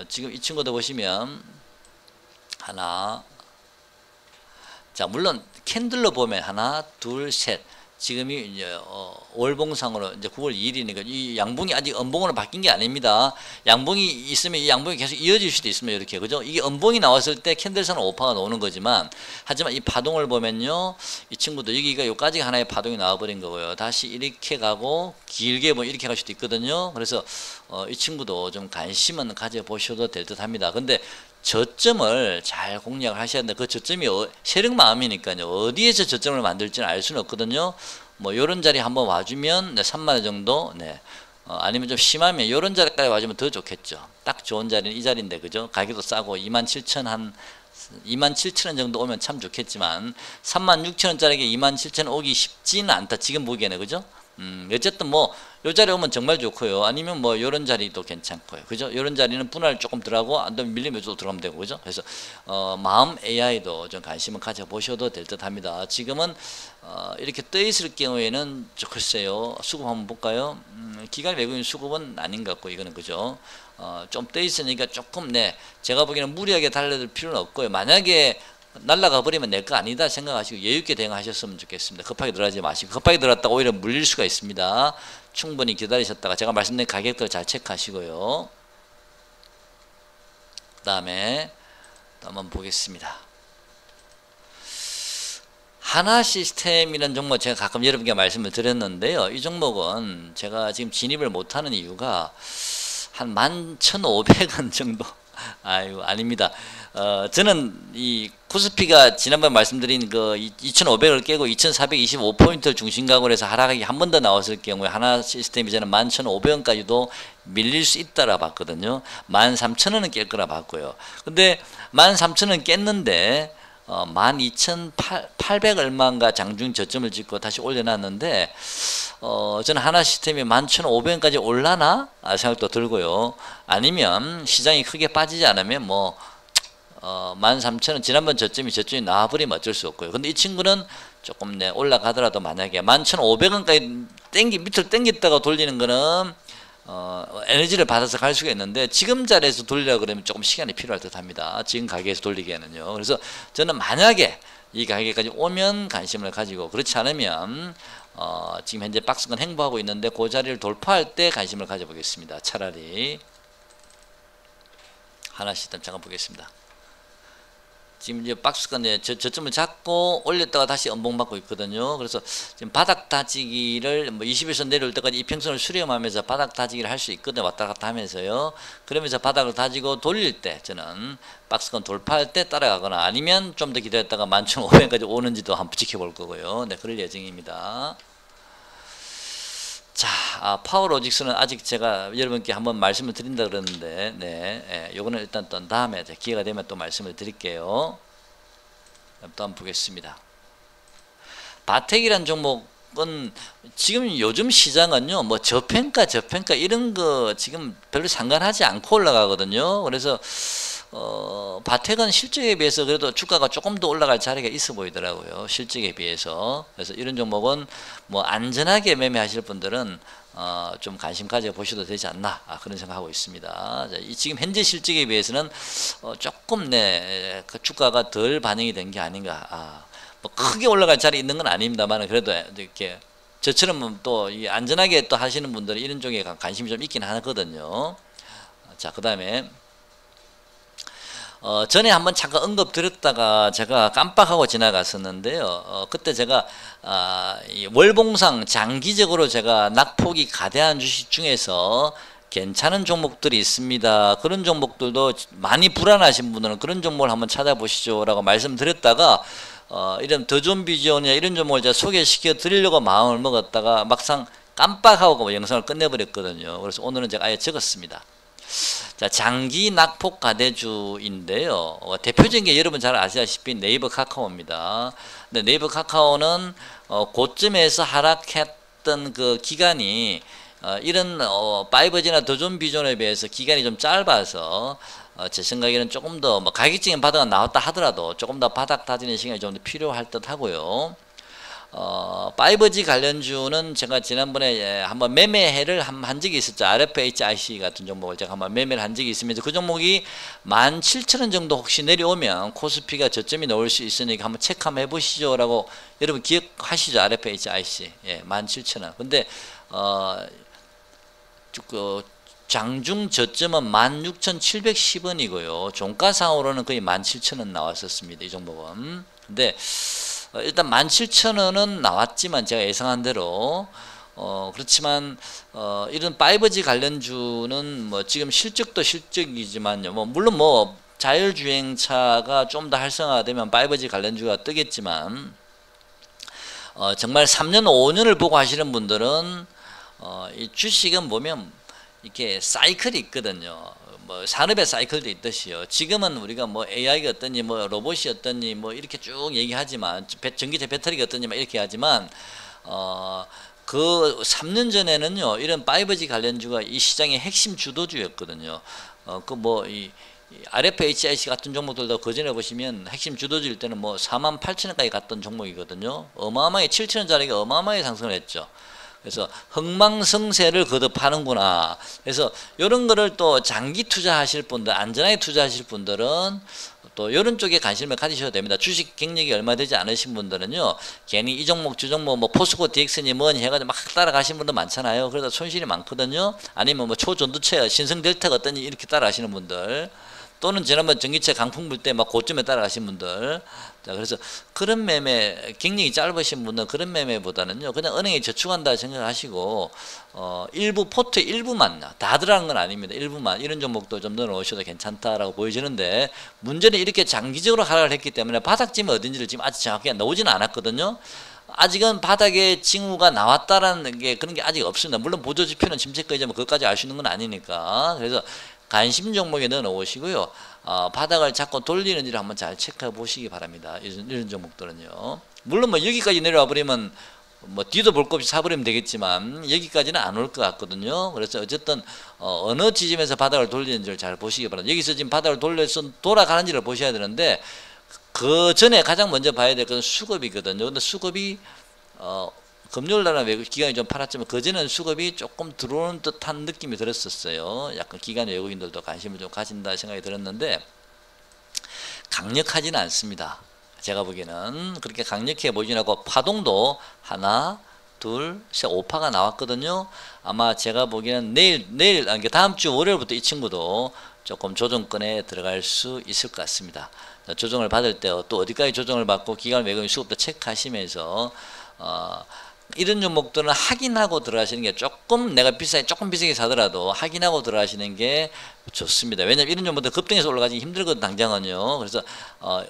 지금 이 친구도 보시면 하나, 자 물론 캔들로 보면 하나, 둘, 셋. 지금이 이제 월봉상으로 이제 9월 2일이니까 이 양봉이 아직 음봉으로 바뀐 게 아닙니다. 양봉이 있으면 이 양봉이 계속 이어질 수도 있습니다. 이렇게 그죠? 이게 음봉이 나왔을 때 캔들선은 오파가 나오는 거지만 하지만 이 파동을 보면요, 이 친구도 여기가 여기까지 하나의 파동이 나와버린 거고요. 다시 이렇게 가고 길게 뭐 이렇게 갈 수도 있거든요. 그래서 이 친구도 좀 관심은 가져보셔도 될 듯합니다. 근데 저점을 잘 공략을 하셔야 되는데 그 저점이 세력 마음이니까요. 어디에서 저점을 만들지는 알 수는 없거든요. 뭐 요런 자리 한번 와주면 3만 원 정도, 아니면 좀 심하면 요런 자리까지 와주면 더 좋겠죠. 딱 좋은 자리는 이 자리인데 그죠? 가격도 싸고 27,000원 정도 오면 참 좋겠지만 36,000원짜리게 27,000원 오기 쉽지는 않다. 지금 보기에는 그죠? 어쨌든 뭐 요 자리 오면 정말 좋고요. 아니면 뭐 요런 자리도 괜찮고요. 그죠? 요런 자리는 분할 조금 들어가고 안 되면 밀리면 또 들어가면 되고 그죠? 그래서 마음 AI도 좀 관심을 가져 보셔도 될 듯합니다. 지금은 이렇게 떠 있을 경우에는 글쎄요. 수급 한번 볼까요? 기간 외국인 수급은 아닌 것 같고 이거는 그죠? 좀 떠 있으니까 조금 제가 보기에는 무리하게 달려들 필요는 없고요. 만약에 날라가 버리면 내 거 아니다 생각하시고 여유있게 대응하셨으면 좋겠습니다. 급하게 들어가지 마시고 급하게 들어갔다가 오히려 물릴 수가 있습니다. 충분히 기다리셨다가 제가 말씀드린 가격들 잘 체크하시고요. 그 다음에 또 한번 보겠습니다. 하나시스템이라는 종목 제가 가끔 여러분께 말씀을 드렸는데요. 이 종목은 제가 지금 진입을 못하는 이유가 한 11,500원 정도 아유 아닙니다. 저는 이 코스피가 지난번 말씀드린 그 2,500을 깨고 2,425포인트를 중심각으로 해서 하락이 한 번 더 나왔을 경우에 하나 시스템이 저는 11,500원까지도 밀릴 수 있다라 봤거든요. 13,000원은 깰 거라 봤고요. 근데 13,000원 깼는데 12,800 얼마인가 장중 저점을 찍고 다시 올려놨는데 저는 하나시스템이 11,500원까지 올라나 생각도 들고요. 아니면 시장이 크게 빠지지 않으면 뭐 13,000원 지난번 저점이 나와버리면 어쩔 수 없고요. 근데 이 친구는 조금 올라가더라도 만약에 11,500원까지 밑으로 땡겼다가 돌리는 거는 에너지를 받아서 갈 수가 있는데 지금 자리에서 돌리려고 그러면 조금 시간이 필요할 듯 합니다. 지금 가격에서 돌리기에는요. 그래서 저는 만약에 이 가격까지 오면 관심을 가지고, 그렇지 않으면 지금 현재 박스권 행보하고 있는데 그 자리를 돌파할 때 관심을 가져보겠습니다. 차라리 하나씩 잠깐 보겠습니다. 지금 이제 박스권 저점을 잡고 올렸다가 다시 엄봉받고 있거든요. 그래서 지금 바닥 다지기를 뭐 20에서 내려올 때까지 이평선을 수렴하면서 바닥 다지기를 할 수 있거든요. 왔다 갔다 하면서요. 그러면서 바닥을 다지고 돌릴 때 저는 박스권 돌파할 때 따라가거나 아니면 좀 더 기다렸다가 11,500원까지 오는지도 한번 지켜볼 거고요. 네, 그럴 예정입니다. 자, 파워로직스는 아직 제가 여러분께 한번 말씀을 드린다 그러는데, 네, 요거는 일단 또 다음에 기회가 되면 또 말씀을 드릴게요. 또 한번 보겠습니다. 바텍이란 종목은 지금 요즘 시장은요, 뭐 저평가 이런 거 지금 별로 상관하지 않고 올라가거든요. 그래서 바텍은 실적에 비해서 그래도 주가가 조금 더 올라갈 자리가 있어 보이더라고요. 실적에 비해서. 그래서 이런 종목은 뭐 안전하게 매매하실 분들은 좀 관심 가져 보셔도 되지 않나, 그런 생각하고 있습니다. 자, 지금 현재 실적에 비해서는 조금 그 주가가 덜 반영이 된 게 아닌가. 뭐 크게 올라갈 자리 있는 건 아닙니다만 그래도 이렇게 저처럼 또 안전하게 또 하시는 분들은 이런 쪽에 관심이 좀 있긴 하거든요. 자, 그 다음에 전에 한번 잠깐 언급 드렸다가 제가 깜빡하고 지나갔었는데요. 그때 제가 이 월봉상 장기적으로 제가 낙폭이 가대한 주식 중에서 괜찮은 종목들이 있습니다. 그런 종목들도 많이 불안하신 분들은 그런 종목을 한번 찾아보시죠 라고 말씀드렸다가 이런 더존비전이나 이런 종목을 제가 소개시켜 드리려고 마음을 먹었다가 막상 깜빡하고 영상을 끝내버렸거든요. 그래서 오늘은 제가 아예 적었습니다. 자, 장기 낙폭 가대주인데요. 대표적인 게 여러분 잘 아시다시피 네이버 카카오입니다. 근데 네이버 카카오는 고점에서 하락했던 그 기간이 이런 5G나 더존 비전에 비해서 기간이 좀 짧아서 제 생각에는 조금 더 뭐 가격적인 바닥가 나왔다 하더라도 조금 더 바닥 다지는 시간이 좀 더 필요할 듯 하고요. 5G 관련주는 제가 지난번에 한번 매매를 한 적이 있었죠. RFHIC 같은 종목을 제가 한번 매매를 한 적이 있습니다. 그 종목이 17,000원 정도 혹시 내려오면 코스피가 저점이 나올 수 있으니까 한번 체크 한번 해보시죠 라고 여러분 기억하시죠? RFHIC 17,000원. 근데 그 장중 저점은 16,710원이고요. 종가상으로는 거의 17,000원 나왔었습니다. 이 종목은. 근데 일단 17,000원은 나왔지만 제가 예상한 대로 그렇지만 이런 5G 관련주는 뭐 지금 실적도 실적이지만요. 뭐 물론 뭐 자율주행차가 좀 더 활성화되면 5G 관련주가 뜨겠지만 정말 3년 5년을 보고 하시는 분들은 이 주식은 보면 이렇게 사이클이 있거든요. 뭐 산업의 사이클도 있듯이요. 지금은 우리가 뭐 AI가 어떠니 뭐 로봇이 어떠니 뭐 이렇게 쭉 얘기하지만 전기차 배터리가 어떠니 막 이렇게 하지만 그 3년 전에는요 이런 5G 관련주가 이 시장의 핵심 주도주였거든요. 그 뭐 이 RFHIC 같은 종목들도 그전에 보시면 핵심 주도주일 때는 뭐 48,000원까지 갔던 종목이거든요. 어마어마하게 7,000원짜리가 어마어마하게 상승을 했죠. 그래서 흥망성쇠를 거듭하는구나. 그래서 이런 거를 또 장기 투자하실 분들, 안전하게 투자하실 분들은 또 이런 쪽에 관심을 가지셔도 됩니다. 주식 경력이 얼마 되지 않으신 분들은요, 괜히 이 종목, 저 종목, 뭐 포스코 DX니 뭐니 해가지고 막 따라가시는 분들 많잖아요. 그러다 손실이 많거든요. 아니면 뭐 초전도체, 신성델타가 어떠니 이렇게 따라가시는 분들. 또는 지난번 전기차 강풍 불 때 막 고점에 따라가신 분들. 자, 그래서 그런 매매, 경력이 짧으신 분은 그런 매매보다는요, 그냥 은행에 저축한다 생각하시고, 일부 포트 일부만, 다 들어가는 건 아닙니다. 일부만, 이런 종목도 좀 넣어놓으셔도 괜찮다라고 보여지는데, 문제는 이렇게 장기적으로 하락을 했기 때문에 바닥쯤이 어딘지를 지금 아직 정확하게 나오지는 않았거든요. 아직은 바닥에 징후가 나왔다라는 게 그런 게 아직 없습니다. 물론 보조지표는 침체까지면 그것까지 알 수 있는 건 아니니까. 그래서 관심 종목에 넣어 놓으시고요. 바닥을 잡고 돌리는지를 한번 잘 체크해 보시기 바랍니다. 이런 종목들은요. 물론 뭐 여기까지 내려와 버리면 뭐 뒤도 볼 것 없이 사버리면 되겠지만 여기까지는 안 올 것 같거든요. 그래서 어쨌든 어느 지점에서 바닥을 돌리는지를 잘 보시기 바랍니다. 여기서 지금 바닥을 돌려서 돌아가는지를 보셔야 되는데 그 전에 가장 먼저 봐야 될 것은 수급이거든요. 근데 수급이 금요일 날은 외국 기관이 좀 팔았지만 그전에는 수급이 조금 들어오는 듯한 느낌이 들었었어요. 약간 기관 외국인들도 관심을 좀 가진다 생각이 들었는데 강력하지는 않습니다. 제가 보기에는 그렇게 강력해 보이진 않고 파동도 하나 둘 셋 5파가 나왔거든요. 아마 제가 보기에는 내일 그러니까 다음 주 월요일부터 이 친구도 조금 조정권에 들어갈 수 있을 것 같습니다. 조정을 받을 때 또 어디까지 조정을 받고 기관 외국인 수급도 체크하시면서 이런 종목들은 확인하고 들어가시는 게 조금 내가 조금 비싸게 사더라도 확인하고 들어가시는 게 좋습니다. 왜냐면 이런 종목들 급등해서 올라가기 힘들거든 당장은요. 그래서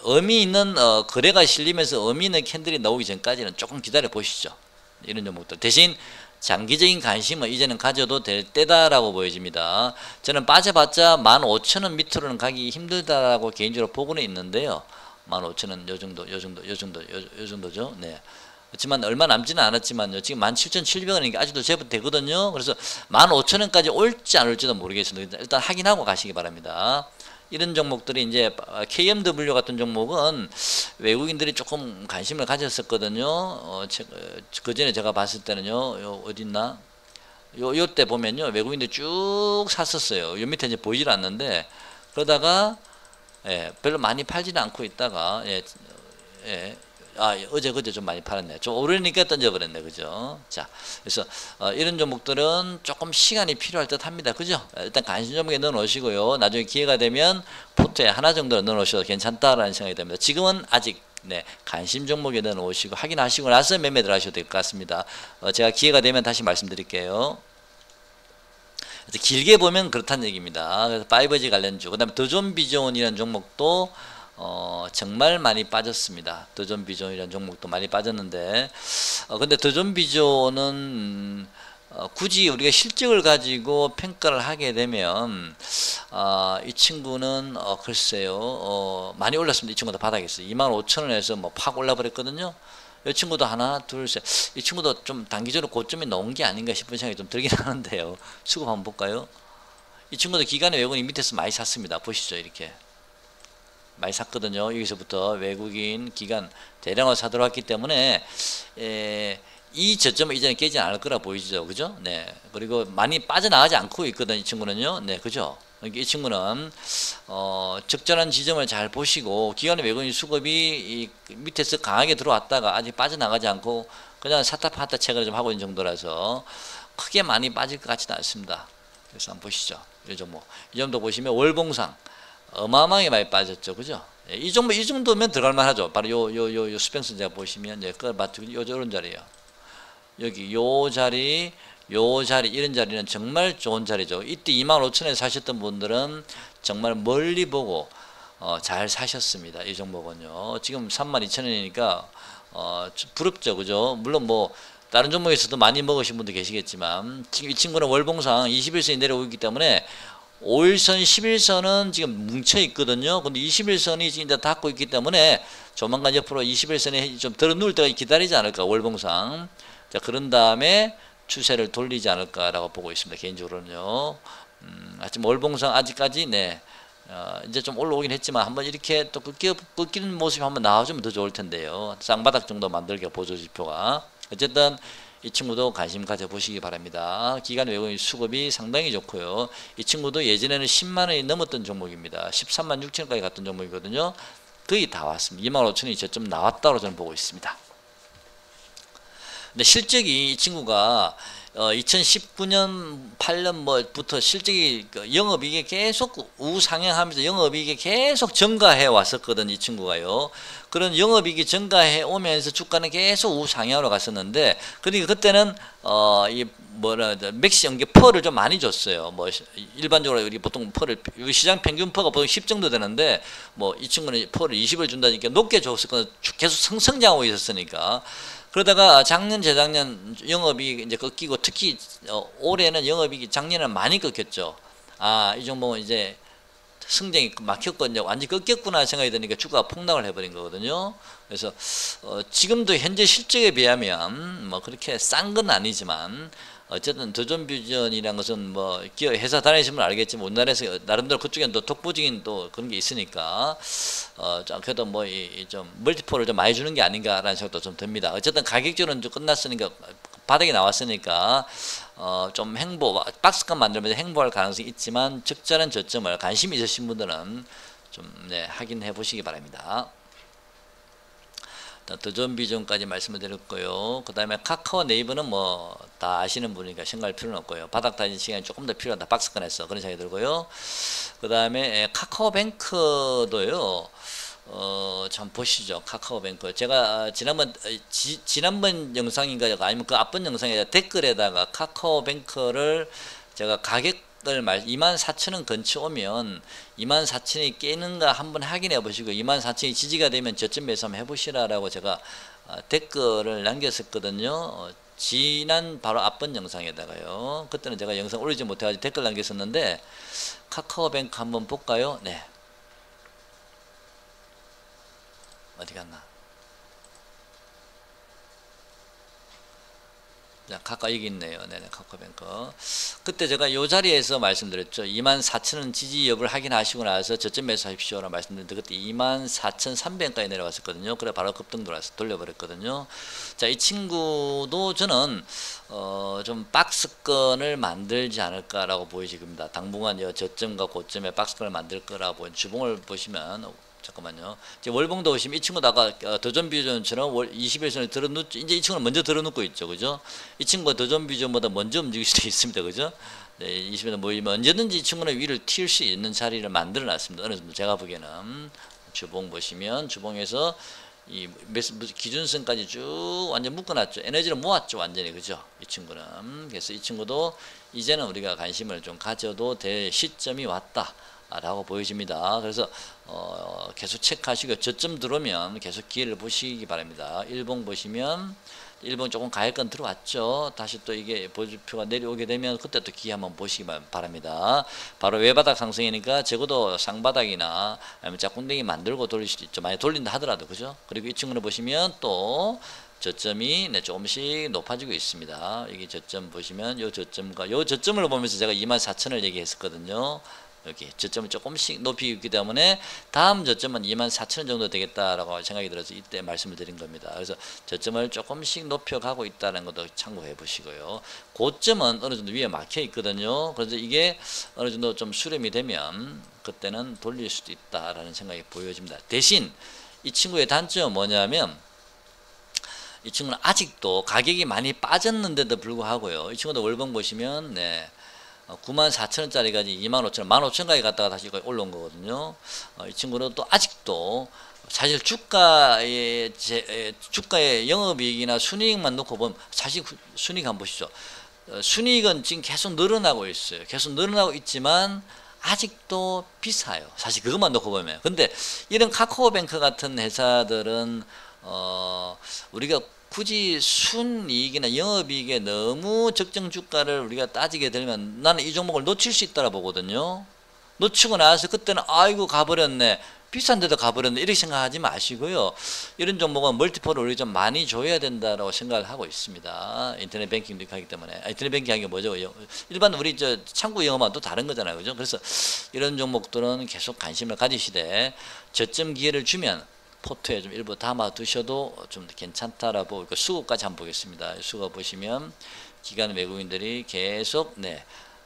의미 있는 거래가 실리면서 의미 있는 캔들이 나오기 전까지는 조금 기다려 보시죠. 이런 종목들 대신 장기적인 관심은 이제는 가져도 될 때다라고 보여집니다. 저는 빠져봤자 15,000원 밑으로는 가기 힘들다라고 개인적으로 보고는 있는데요. 15,000원 요 정도죠. 네. 그렇지만 얼마 남지는 않았지만요. 지금 17,700원이니까 아직도 제법 되거든요. 그래서 15,000원까지 올지 안 올지도 모르겠습니다. 일단 확인하고 가시기 바랍니다. 이런 종목들이 이제 KMW 같은 종목은 외국인들이 조금 관심을 가졌었거든요. 그 전에 제가 봤을 때는요. 요 어딨나? 요 때 보면요. 외국인들이 쭉 샀었어요. 요 밑에 이제 보이질 않는데 그러다가 별로 많이 팔지는 않고 있다가 어제 그제 좀 많이 팔았네. 좀 오르니까 던져버렸네. 그죠? 자, 그래서 이런 종목들은 조금 시간이 필요할 듯 합니다. 그죠? 일단 관심 종목에 넣어 놓으시고요. 나중에 기회가 되면 포트에 하나 정도 넣어 놓으셔도 괜찮다라는 생각이 듭니다. 지금은 아직 관심 종목에 넣어 놓으시고 확인하시고 나서 매매 들어가셔도 될 것 같습니다. 제가 기회가 되면 다시 말씀드릴게요. 그래서 길게 보면 그렇다는 얘기입니다. 그래서 5G 관련주, 그 다음에 더존비존이라는 종목도 정말 많이 빠졌습니다. 더존비존이라는 종목도 많이 빠졌는데 근데 더존비존은 굳이 우리가 실적을 가지고 평가를 하게 되면 이 친구는 글쎄요 많이 올랐습니다. 이 친구도 바닥에 있어요. 25,000원에서 뭐 팍 올라버렸거든요. 이 친구도 하나 둘 셋 이 친구도 좀 단기적으로 고점이 나온 게 아닌가 싶은 생각이 좀 들긴 하는데요. 수급 한번 볼까요? 이 친구도 기관의 외국인이 밑에서 많이 샀습니다. 보시죠. 이렇게 많이 샀거든요. 여기서부터 외국인 기관 대량으로 사들어왔기 때문에 이 저점은 이제는 깨지지 않을 거라 보이죠. 그죠? 네. 그리고 많이 빠져나가지 않고 있거든. 이 친구는요. 네. 그죠? 이 친구는 적절한 지점을 잘 보시고 기관의 외국인 수급이 이 밑에서 강하게 들어왔다가 아직 빠져나가지 않고 그냥 샀다 팔았다 체크를 좀 하고 있는 정도라서 크게 많이 빠질 것 같지는 않습니다. 그래서 한번 보시죠. 이 정도 보시면 월봉상 어마어마하게 많이 빠졌죠. 그죠? 이 정도면 들어갈 만하죠. 바로 요 수평선 제가 보시면 그걸 맞추고 요런 자리에요. 여기 요 자리 이런 자리는 정말 좋은 자리죠. 이때 25,000원에 사셨던 분들은 정말 멀리 보고 잘 사셨습니다. 이 종목은요. 지금 32,000원이니까 부럽죠. 그죠? 물론 뭐 다른 종목에서도 많이 먹으신 분도 계시겠지만 지금 이 친구는 월봉상 21선이 내려오기 때문에 5일선, 11선은 지금 뭉쳐 있거든요. 근데 21선이 지금 이제 닫고 있기 때문에 조만간 옆으로 21선이 좀 덜어 누울 때까지 기다리지 않을까, 월봉상. 자, 그런 다음에 추세를 돌리지 않을까라고 보고 있습니다. 개인적으로는요. 하여튼 월봉상 아직까지 이제 좀 올라오긴 했지만 한번 이렇게 또 꺾이는 모습이 한번 나와주면 더 좋을 텐데요. 쌍바닥 정도 만들게 보조지표가. 어쨌든 이 친구도 관심 가져보시기 바랍니다. 기관 외국인 수급이 상당히 좋고요. 이 친구도 예전에는 10만원이 넘었던 종목입니다. 136,000원까지 갔던 종목이거든요. 거의 다 왔습니다. 25,000원이 저점 나왔다고 저는 보고 있습니다. 근데 실적이 이 친구가 2019년 8년 뭐부터 실적이 영업이익이 계속 우상향하면서 영업이익이 계속 증가해 왔었거든. 이 친구가요. 그런 영업이익이 증가해 오면서 주가는 계속 우상향으로 갔었는데, 그러니까 그때는 맥시 연계 펄을 좀 많이 줬어요. 뭐 일반적으로 우리 보통 펄을 시장 평균 펄가 보통 10 정도 되는데 뭐 이 친구는 펄을 20을 준다니까 높게 줬었거든. 계속 성장하고 있었으니까. 그러다가 작년 재작년 영업이익 이제 꺾이고, 특히 올해는 영업이익이 작년에는 많이 꺾였죠. 이 종목은 이제 승쟁이 막혔거든요. 완전히 꺾였구나 생각이 드니까 주가가 폭락을 해버린 거거든요. 그래서 지금도 현재 실적에 비하면 뭐 그렇게 싼 건 아니지만 어쨌든 더존비전이라는 것은 뭐 기업 회사 다니시면 알겠지만 우리나라에서 나름대로 그쪽엔 또 독보적인 또 그런 게 있으니까 그래도 뭐 좀 멀티플을 좀 많이 주는 게 아닌가라는 생각도 좀 듭니다. 어쨌든 가격적으로는 좀 끝났으니까 바닥이 나왔으니까 좀 박스권 만들면서 행보할 가능성이 있지만 적절한 저점을 관심이 있으신 분들은 좀 확인해 보시기 바랍니다. 더존비전까지 말씀을 드렸고요. 그 다음에 카카오 네이버는 뭐 다 아시는 분이니까 생각할 필요는 없고요. 바닥 다진 시간이 조금 더 필요하다. 박스권에서 그런 생각이 들고요. 그 다음에 카카오뱅크도요. 참 보시죠. 카카오뱅크. 제가 지난번 영상인가 아니면 그 앞번 영상에 댓글에다가 카카오뱅크를 제가 가격을 24,000원 근처 오면 24,000원이 깨는가 한번 확인해 보시고 24,000원이 지지가 되면 저점 매수 한번 해보시라라고 제가 댓글을 남겼었거든요. 지난 바로 앞번 영상에다가요. 그때는 제가 영상 올리지 못해가지고 댓글 남겼었는데 카카오뱅크 한번 볼까요? 네. 어디 갔나? 자, 가까이 여기 있네요. 네네, 카카오뱅크. 그때 제가 요 자리에서 말씀드렸죠. 24,000원 지지 여부를 확인하시고 나서 저점 매수하십시오라고 말씀드렸는데 그때 24,300원까지 내려왔었거든요. 그래 바로 급등 돌아서 돌려버렸거든요. 자, 이 친구도 저는 좀 박스권을 만들지 않을까라고 보여집니다. 당분간 저점과 고점에 박스권을 만들 거라고 주봉을 보시면. 잠깐만요. 지금 월봉도 보시면 이 친구도 아까 더존비전처럼 21선을 들어눕죠. 이제 이 친구는 먼저 들어눕고 있죠. 그죠? 이 친구가 더존비전보다 먼저 움직일 수도 있습니다. 그죠? 네, 20선 모이면 언제든지 이 친구는 위를 튈 수 있는 자리를 만들어 놨습니다. 어느 정도 제가 보기에는 주봉 보시면 주봉에서 이 기준선까지 쭉 완전 묶어놨죠. 에너지를 모았죠. 완전히. 그죠? 이 친구는. 그래서 이 친구도 이제는 우리가 관심을 좀 가져도 될 시점이 왔다. 라고 보여집니다. 그래서 계속 체크하시고 저점 들어오면 계속 기회를 보시기 바랍니다. 일봉 보시면 일본 조금 가격권 들어왔죠. 다시 또 이게 보조표가 내려오게 되면 그때 또 기회 한번 보시기 바랍니다. 바로 외바닥 상승이니까 적어도 쌍바닥이나 아니면 짝꿍댕이 만들고 돌릴 수도 있죠. 많이 돌린다 하더라도. 그죠? 그리고 이 친구를 보시면 또 저점이 조금씩 높아지고 있습니다. 여기 저점 보시면 요 저점과 요 저점을 보면서 제가 24,000원을 얘기했었거든요. 여기 저점을 조금씩 높이기 있기 때문에 다음 저점은 24,000원 정도 되겠다라고 생각이 들어서 이때 말씀을 드린 겁니다. 그래서 저점을 조금씩 높여가고 있다는 것도 참고해 보시고요. 고점은 어느 정도 위에 막혀 있거든요. 그래서 이게 어느 정도 좀 수렴이 되면 그때는 돌릴 수도 있다라는 생각이 보여집니다. 대신 이 친구의 단점은 뭐냐면 이 친구는 아직도 가격이 많이 빠졌는데도 불구하고요. 이 친구도 월봉 보시면 94,000원짜리가 25,000원, 15,000원까지 갔다가 다시 올라온 거거든요. 이 친구는 또 아직도 사실 주가의 영업이익이나 순이익만 놓고 보면 사실 순이익 한번 보시죠. 순이익은 지금 계속 늘어나고 있어요. 계속 늘어나고 있지만 아직도 비싸요. 사실 그것만 놓고 보면. 근데 이런 카카오뱅크 같은 회사들은 우리가 굳이 순이익이나 영업이익에 너무 적정 주가를 우리가 따지게 되면 나는 이 종목을 놓칠 수 있다고 보거든요. 놓치고 나서 그때는 아이고 가버렸네. 비싼데도 가버렸네. 이렇게 생각하지 마시고요. 이런 종목은 멀티플을 우리 좀 많이 줘야 된다고 생각을 하고 있습니다. 인터넷 뱅킹도 하기 때문에. 인터넷 뱅킹 하는 게 뭐죠? 일반 우리 창구 영업과는 또 다른 거잖아요. 그죠? 그래서 이런 종목들은 계속 관심을 가지시되 저점 기회를 주면 포트에 좀 일부 담아 두셔도 좀 괜찮다라고 수급까지 한번 보겠습니다. 수급 보시면 기관 외국인들이 계속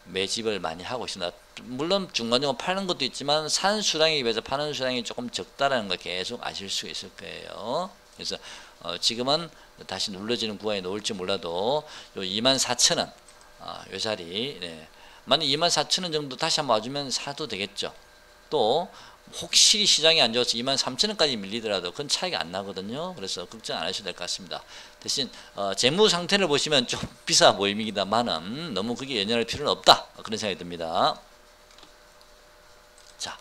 매집을 많이 하고 있습니다. 물론 중간중간 파는 것도 있지만 산 수량에 비해서 파는 수량이 조금 적다라는 걸 계속 아실 수 있을 거예요. 그래서 지금은 다시 눌러지는 구간이 나올지 몰라도 요 24,000원 요 자리 만약 24,000원 정도 다시 한번 와주면 사도 되겠죠. 또 혹시 시장이 안 좋아서 23,000원까지 밀리더라도 그건 차이가 안 나거든요. 그래서 걱정 안 하셔도 될 것 같습니다. 대신 재무 상태를 보시면 좀 비싸 보입니다만은 너무 그게 연연할 필요는 없다. 그런 생각이 듭니다. 자,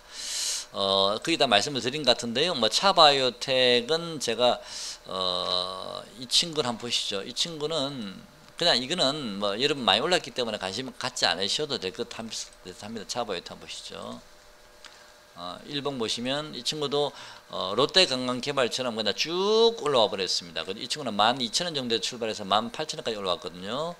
거기다 말씀을 드린 것 같은데요. 뭐 차바이오텍은 제가 이 친구를 한번 보시죠. 이 친구는 그냥 이거는 뭐 여러분 많이 올랐기 때문에 관심 갖지 않으셔도 될 것 같습니다. 차바이오텍 한번 보시죠. 1번 보시면 이 친구도 롯데관광개발처럼 그냥 쭉 올라와 버렸습니다. 이 친구는 12,000원 정도에 출발해서 18,000원까지 올라왔거든요.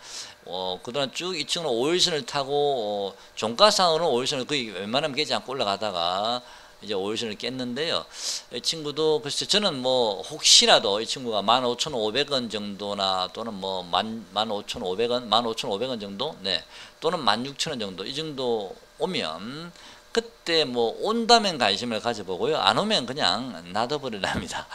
그동안 쭉 이 친구는 5일선을 타고 종가상으로는 5일선을 거의 웬만하면 깨지 않고 올라가다가 이제 5일선을 깼는데요. 이 친구도 글쎄 저는 뭐 혹시라도 이 친구가 15,500원 정도나 또는 뭐 15,500원, 15,500원 정도, 네, 또는 16,000원 정도 이 정도 오면 그때 뭐 온다면 관심을 가져보고요. 안 오면 그냥 놔둬버리랍니다.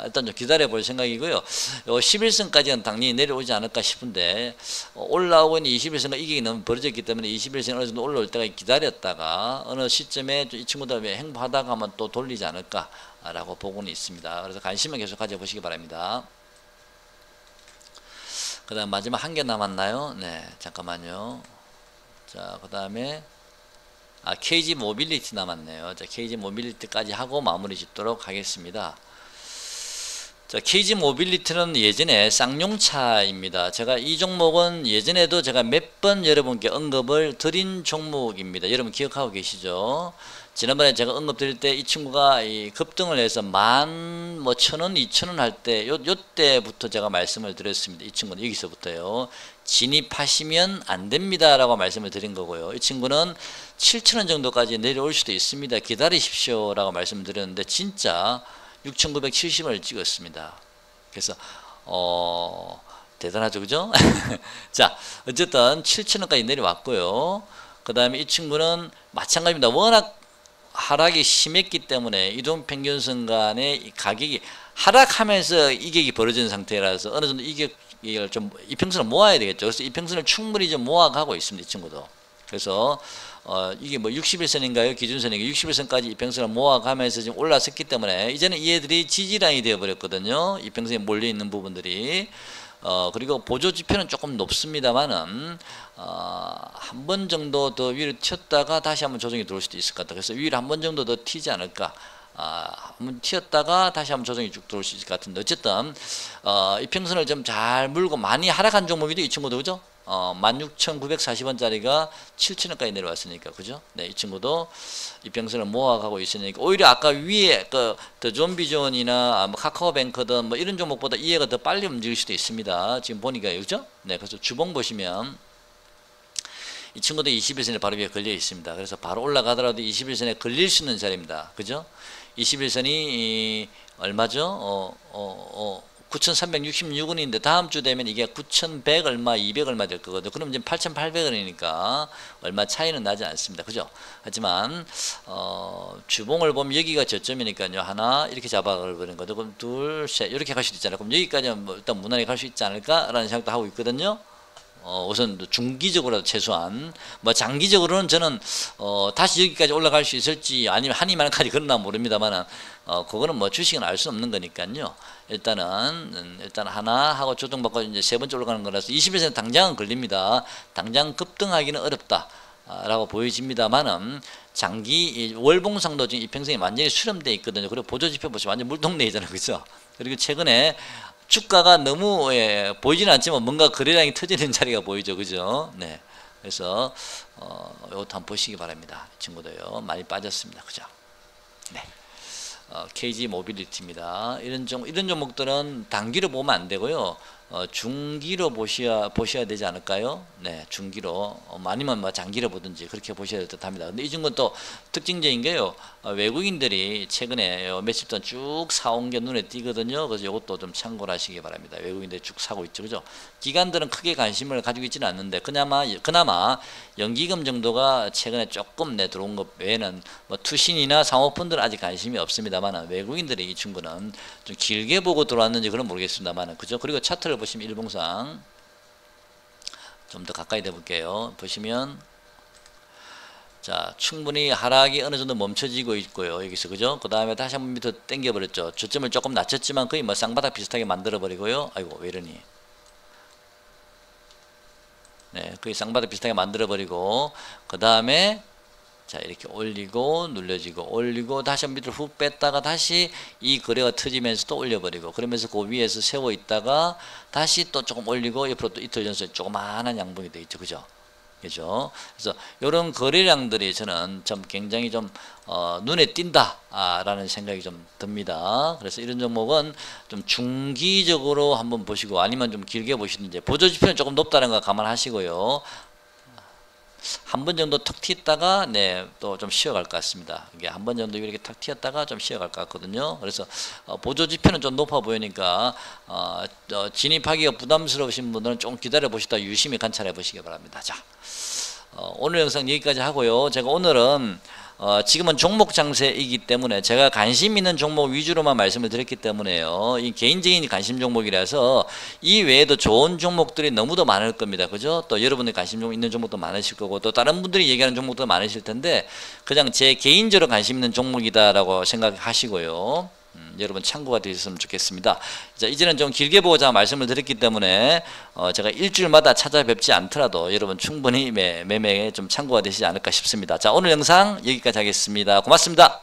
일단 좀 기다려 볼 생각이고요. 요 11선까지는 당연히 내려오지 않을까 싶은데 올라오고 있는 21선과 이게 너무 벌어졌기 때문에 21선 어느 정도 올라올 때까지 기다렸다가 어느 시점에 이 친구들 행보하다가 하면 또 돌리지 않을까 라고 보고는 있습니다. 그래서 관심을 계속 가져보시기 바랍니다. 그 다음 마지막 한 개 남았나요? 네, 잠깐만요. 자, 그 다음에 KG 모빌리티 남았네요. 자, KG 모빌리티까지 하고 마무리 짓도록 하겠습니다. 자, KG 모빌리티는 예전에 쌍용차입니다. 제가 이 종목은 예전에도 제가 몇 번 여러분께 언급을 드린 종목입니다. 여러분 기억하고 계시죠? 지난번에 제가 언급 드릴 때 이 친구가 급등을 해서 11,000원, 2,000원 할 때 요때부터 제가 말씀을 드렸습니다. 이 친구는 여기서부터요. 진입하시면 안 됩니다 라고 말씀을 드린 거고요. 이 친구는 7,000원 정도까지 내려올 수도 있습니다. 기다리십시오 라고 말씀을 드렸는데 진짜 6,970원을 찍었습니다. 그래서 대단하죠, 그죠? 자, 어쨌든 7,000원까지 내려왔고요. 그 다음에 이 친구는 마찬가지입니다. 워낙 하락이 심했기 때문에 이동평균선 간의 가격이 하락하면서 이격이 벌어진 상태라서 어느 정도 이격을 좀 이평선을 모아야 되겠죠. 그래서 이평선을 충분히 좀 모아가고 있습니다. 이 친구도. 그래서 이게 뭐 61선인가요? 기준선인가요? 61선까지 이평선을 모아가면서 지금 올라섰기 때문에 이제는 이 애들이 지지라인이 되어버렸거든요. 이평선에 몰려있는 부분들이. 그리고 보조지표는 조금 높습니다만은 한 번 정도 더 위로 튀었다가 다시 한번 조정이 들어올 수도 있을 것 같다. 그래서 위로 한 번 정도 더 튀지 않을까. 한번 튀었다가 다시 한번 조정이 쭉 들어올 수 있을 것 같은데 어쨌든 이평선을 좀 잘 물고 많이 하락한 종목이죠. 이 친구도 그죠? 16,940원짜리가 7,000원까지 내려왔으니까 그죠? 네, 이 친구도 이평선을 모아가고 있으니까 오히려 아까 위에 더 좀비존이나 뭐 카카오뱅크든 뭐 이런 종목보다 이해가 더 빨리 움직일 수도 있습니다. 지금 보니까 그죠? 네, 그래서 주봉 보시면 이 친구도 21선에 바로 위에 걸려 있습니다. 그래서 바로 올라가더라도 21선에 걸릴 수 있는 자리입니다. 그죠? 21선이 얼마죠? 9,366원인데 다음 주 되면 이게 9,100 얼마, 200 얼마 될 거거든요. 그럼 이제 8,800원이니까 얼마 차이는 나지 않습니다. 그죠? 하지만 주봉을 보면 여기가 저점이니까요. 하나 이렇게 잡아버리는 거죠. 그럼 둘, 셋 이렇게 갈 수도 있잖아요. 그럼 여기까지는 뭐 일단 무난히 갈 수 있지 않을까라는 생각도 하고 있거든요. 우선 중기적으로라도 최소한 뭐 장기적으로는 저는 다시 여기까지 올라갈 수 있을지 아니면 한 이만까지 그러나 모릅니다만은 그거는 뭐 주식은 알 수 없는 거니까요. 일단 하나 하고 조정받고 이제 세 번째 올라가는 거라서 21선 당장은 걸립니다. 당장 급등하기는 어렵다. 라고 보여집니다만은 장기 월봉상도 지금 이평선이 완전히 수렴되어 있거든요. 그리고 보조지표 보시면 완전 물동네이잖아요, 그죠? 그리고 최근에 주가가 너무 보이지는 않지만 뭔가 거래량이 터지는 자리가 보이죠, 그죠? 네, 그래서 이것도 한번 보시기 바랍니다. 이 친구도요 많이 빠졌습니다, 그죠? 네. KG 모빌리티입니다. 이런 종목들은 단기로 보면 안 되고요. 중기로 보셔야 되지 않을까요? 네, 중기로 아니면 뭐 장기로 보든지 그렇게 보셔야 될 듯합니다. 근데 이 친구는 또 특징적인 게요. 외국인들이 최근에 며칠 동안 쭉 사온 게 눈에 띄거든요. 그래서 이것도 좀 참고를 하시기 바랍니다. 외국인들이 쭉 사고 있죠, 그죠? 기관들은 크게 관심을 가지고 있지는 않는데 그나마 연기금 정도가 최근에 조금 들어온 것 외에는 뭐 투신이나 사모펀드는 아직 관심이 없습니다만 외국인들이 이 친구는 좀 길게 보고 들어왔는지 그건 모르겠습니다만 그죠? 그리고 차트를 보시면 일봉상 좀 더 가까이 대볼게요. 보시면 자, 충분히 하락이 어느 정도 멈춰지고 있고요. 여기서 그죠? 그 다음에 다시 한번 밑으로 당겨 버렸죠. 저점을 조금 낮췄지만 거의 뭐 쌍바닥 비슷하게 만들어 버리고요. 아이고 왜 이러니? 네, 거의 쌍바닥 비슷하게 만들어 버리고 그 다음에 자 이렇게 올리고 눌려지고 올리고 다시 한번 밑으로 훅 뺐다가 다시 이 거래가 터지면서 또 올려버리고 그러면서 그 위에서 세워 있다가 다시 또 조금 올리고 옆으로 또 이틀 연속 조그마한 양봉이 되어 있죠, 그죠? 그죠? 그래서 이런 거래량들이 저는 좀 굉장히 좀 눈에 띈다라는 생각이 좀 듭니다. 그래서 이런 종목은 좀 중기적으로 한번 보시고 아니면 좀 길게 보시든지 보조지표는 조금 높다는 거 감안하시고요. 한 번 정도 턱 튀었다가 네, 또 좀 쉬어갈 것 같습니다. 이게 한 번 정도 이렇게 탁 튀었다가 좀 쉬어갈 것 같거든요. 그래서 보조지표는 좀 높아 보이니까 진입하기가 부담스러우신 분들은 좀 기다려 보시다 유심히 관찰해 보시기 바랍니다. 자, 오늘 영상 여기까지 하고요. 제가 오늘은 지금은 종목 장세이기 때문에 제가 관심 있는 종목 위주로만 말씀을 드렸기 때문에요. 이 개인적인 관심 종목이라서 이 외에도 좋은 종목들이 너무도 많을 겁니다. 그죠? 또 여러분들 관심 있는 종목도 많으실 거고 또 다른 분들이 얘기하는 종목도 많으실 텐데 그냥 제 개인적으로 관심 있는 종목이다라고 생각하시고요. 여러분 참고가 되셨으면 좋겠습니다. 자, 이제는 좀 길게 보고자 말씀을 드렸기 때문에 제가 일주일마다 찾아뵙지 않더라도 여러분 충분히 매매에 좀 참고가 되시지 않을까 싶습니다. 자, 오늘 영상 여기까지 하겠습니다. 고맙습니다.